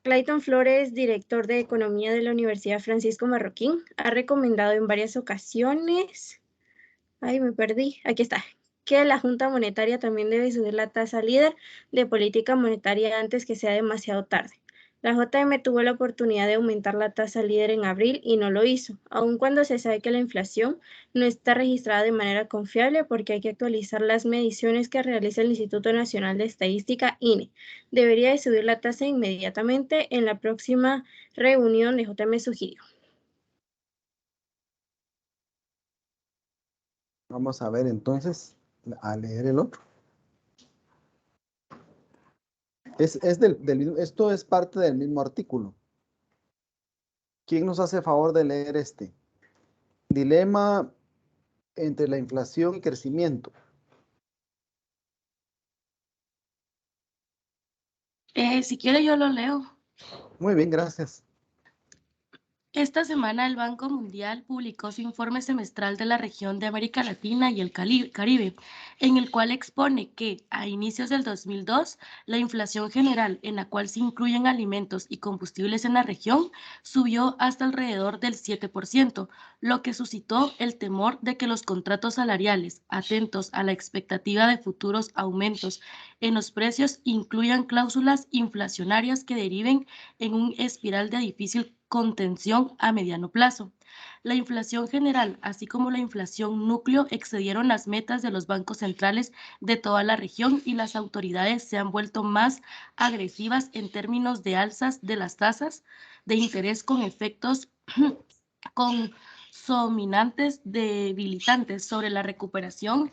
Clayton Flores, director de Economía de la Universidad Francisco Marroquín, ha recomendado en varias ocasiones, aquí está, que la Junta Monetaria también debe subir la tasa líder de política monetaria antes que sea demasiado tarde. La JM tuvo la oportunidad de aumentar la tasa líder en abril y no lo hizo, aun cuando se sabe que la inflación no está registrada de manera confiable porque hay que actualizar las mediciones que realiza el Instituto Nacional de Estadística, INE. Debería de subir la tasa inmediatamente en la próxima reunión de JM sugirió. Vamos a ver entonces, a leer el otro. Esto es parte del mismo artículo. ¿Quién nos hace favor de leer este? Dilema entre la inflación y crecimiento. Si quiere yo lo leo. Muy bien, gracias. Esta semana el Banco Mundial publicó su informe semestral de la región de América Latina y el Caribe, en el cual expone que a inicios del 2002, la inflación general, en la cual se incluyen alimentos y combustibles en la región, subió hasta alrededor del 7%, lo que suscitó el temor de que los contratos salariales, atentos a la expectativa de futuros aumentos en los precios, incluyan cláusulas inflacionarias que deriven en un espiral de difícil contención a mediano plazo. La inflación general, así como la inflación núcleo, excedieron las metas de los bancos centrales de toda la región y las autoridades se han vuelto más agresivas en términos de alzas de las tasas de interés con efectos consominantes debilitantes sobre la recuperación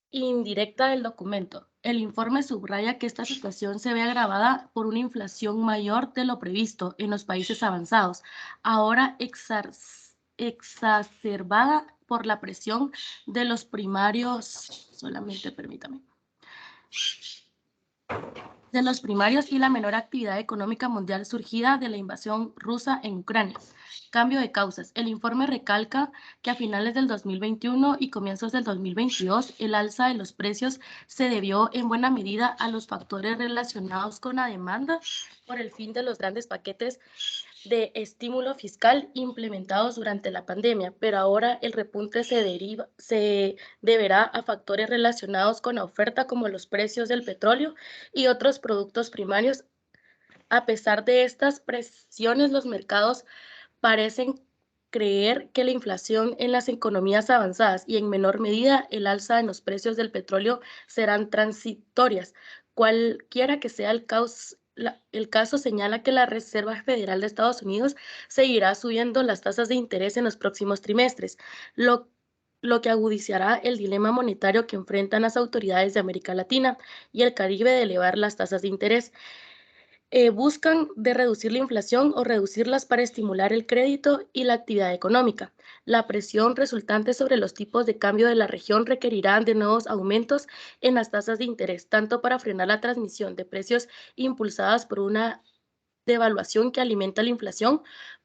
indirecta del documento. El informe subraya que esta situación se ve agravada por una inflación mayor de lo previsto en los países avanzados, ahora exacerbada por la presión de los primarios, de los primarios y la menor actividad económica mundial surgida de la invasión rusa en Ucrania. Cambio de causas. El informe recalca que a finales del 2021 y comienzos del 2022, el alza de los precios se debió en buena medida a los factores relacionados con la demanda por el fin de los grandes paquetes de estímulo fiscal implementados durante la pandemia, pero ahora el repunte se deberá a factores relacionados con la oferta como los precios del petróleo y otros productos primarios. A pesar de estas presiones, los mercados parecen creer que la inflación en las economías avanzadas y en menor medida el alza en los precios del petróleo serán transitorias. Cualquiera que sea el caso señala que la Reserva Federal de Estados Unidos seguirá subiendo las tasas de interés en los próximos trimestres, lo que agudizará el dilema monetario que enfrentan las autoridades de América Latina y el Caribe de elevar las tasas de interés. Buscan de reducir la inflación o reducirlas para estimular el crédito y la actividad económica. La presión resultante sobre los tipos de cambio de la región requerirá de nuevos aumentos en las tasas de interés, tanto para frenar la transmisión de precios impulsadas por una devaluación que alimenta la inflación,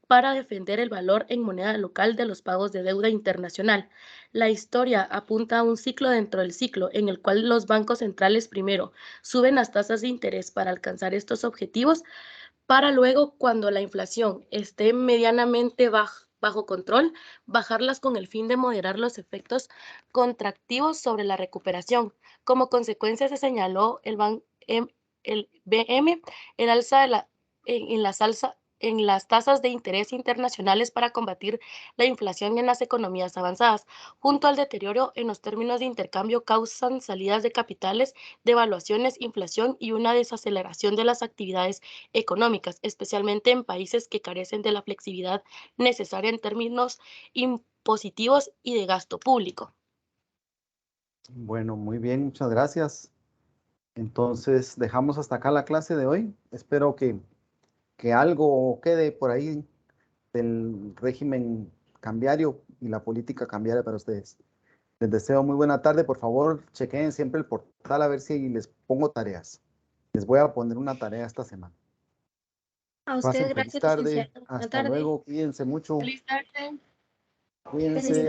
para defender el valor en moneda local de los pagos de deuda internacional. La historia apunta a un ciclo dentro del ciclo en el cual los bancos centrales primero suben las tasas de interés para alcanzar estos objetivos, para luego, cuando la inflación esté medianamente bajo control, bajarlas con el fin de moderar los efectos contractivos sobre la recuperación. Como consecuencia, se señaló el BM, el alza en las tasas de interés internacionales para combatir la inflación en las economías avanzadas, junto al deterioro en los términos de intercambio, causan salidas de capitales, devaluaciones, inflación y una desaceleración de las actividades económicas, especialmente en países que carecen de la flexibilidad necesaria en términos impositivos y de gasto público. Bueno, muy bien, muchas gracias. Entonces, dejamos hasta acá la clase de hoy. Espero que algo quede por ahí del régimen cambiario y la política cambiaria para ustedes. Les deseo muy buena tarde. Por favor, chequen siempre el portal a ver si les pongo tareas. Les voy a poner una tarea esta semana. A usted, Pasen feliz gracias, tarde. licenciado. Buena Hasta tarde. luego. Cuídense mucho. Feliz tarde. Cuídense.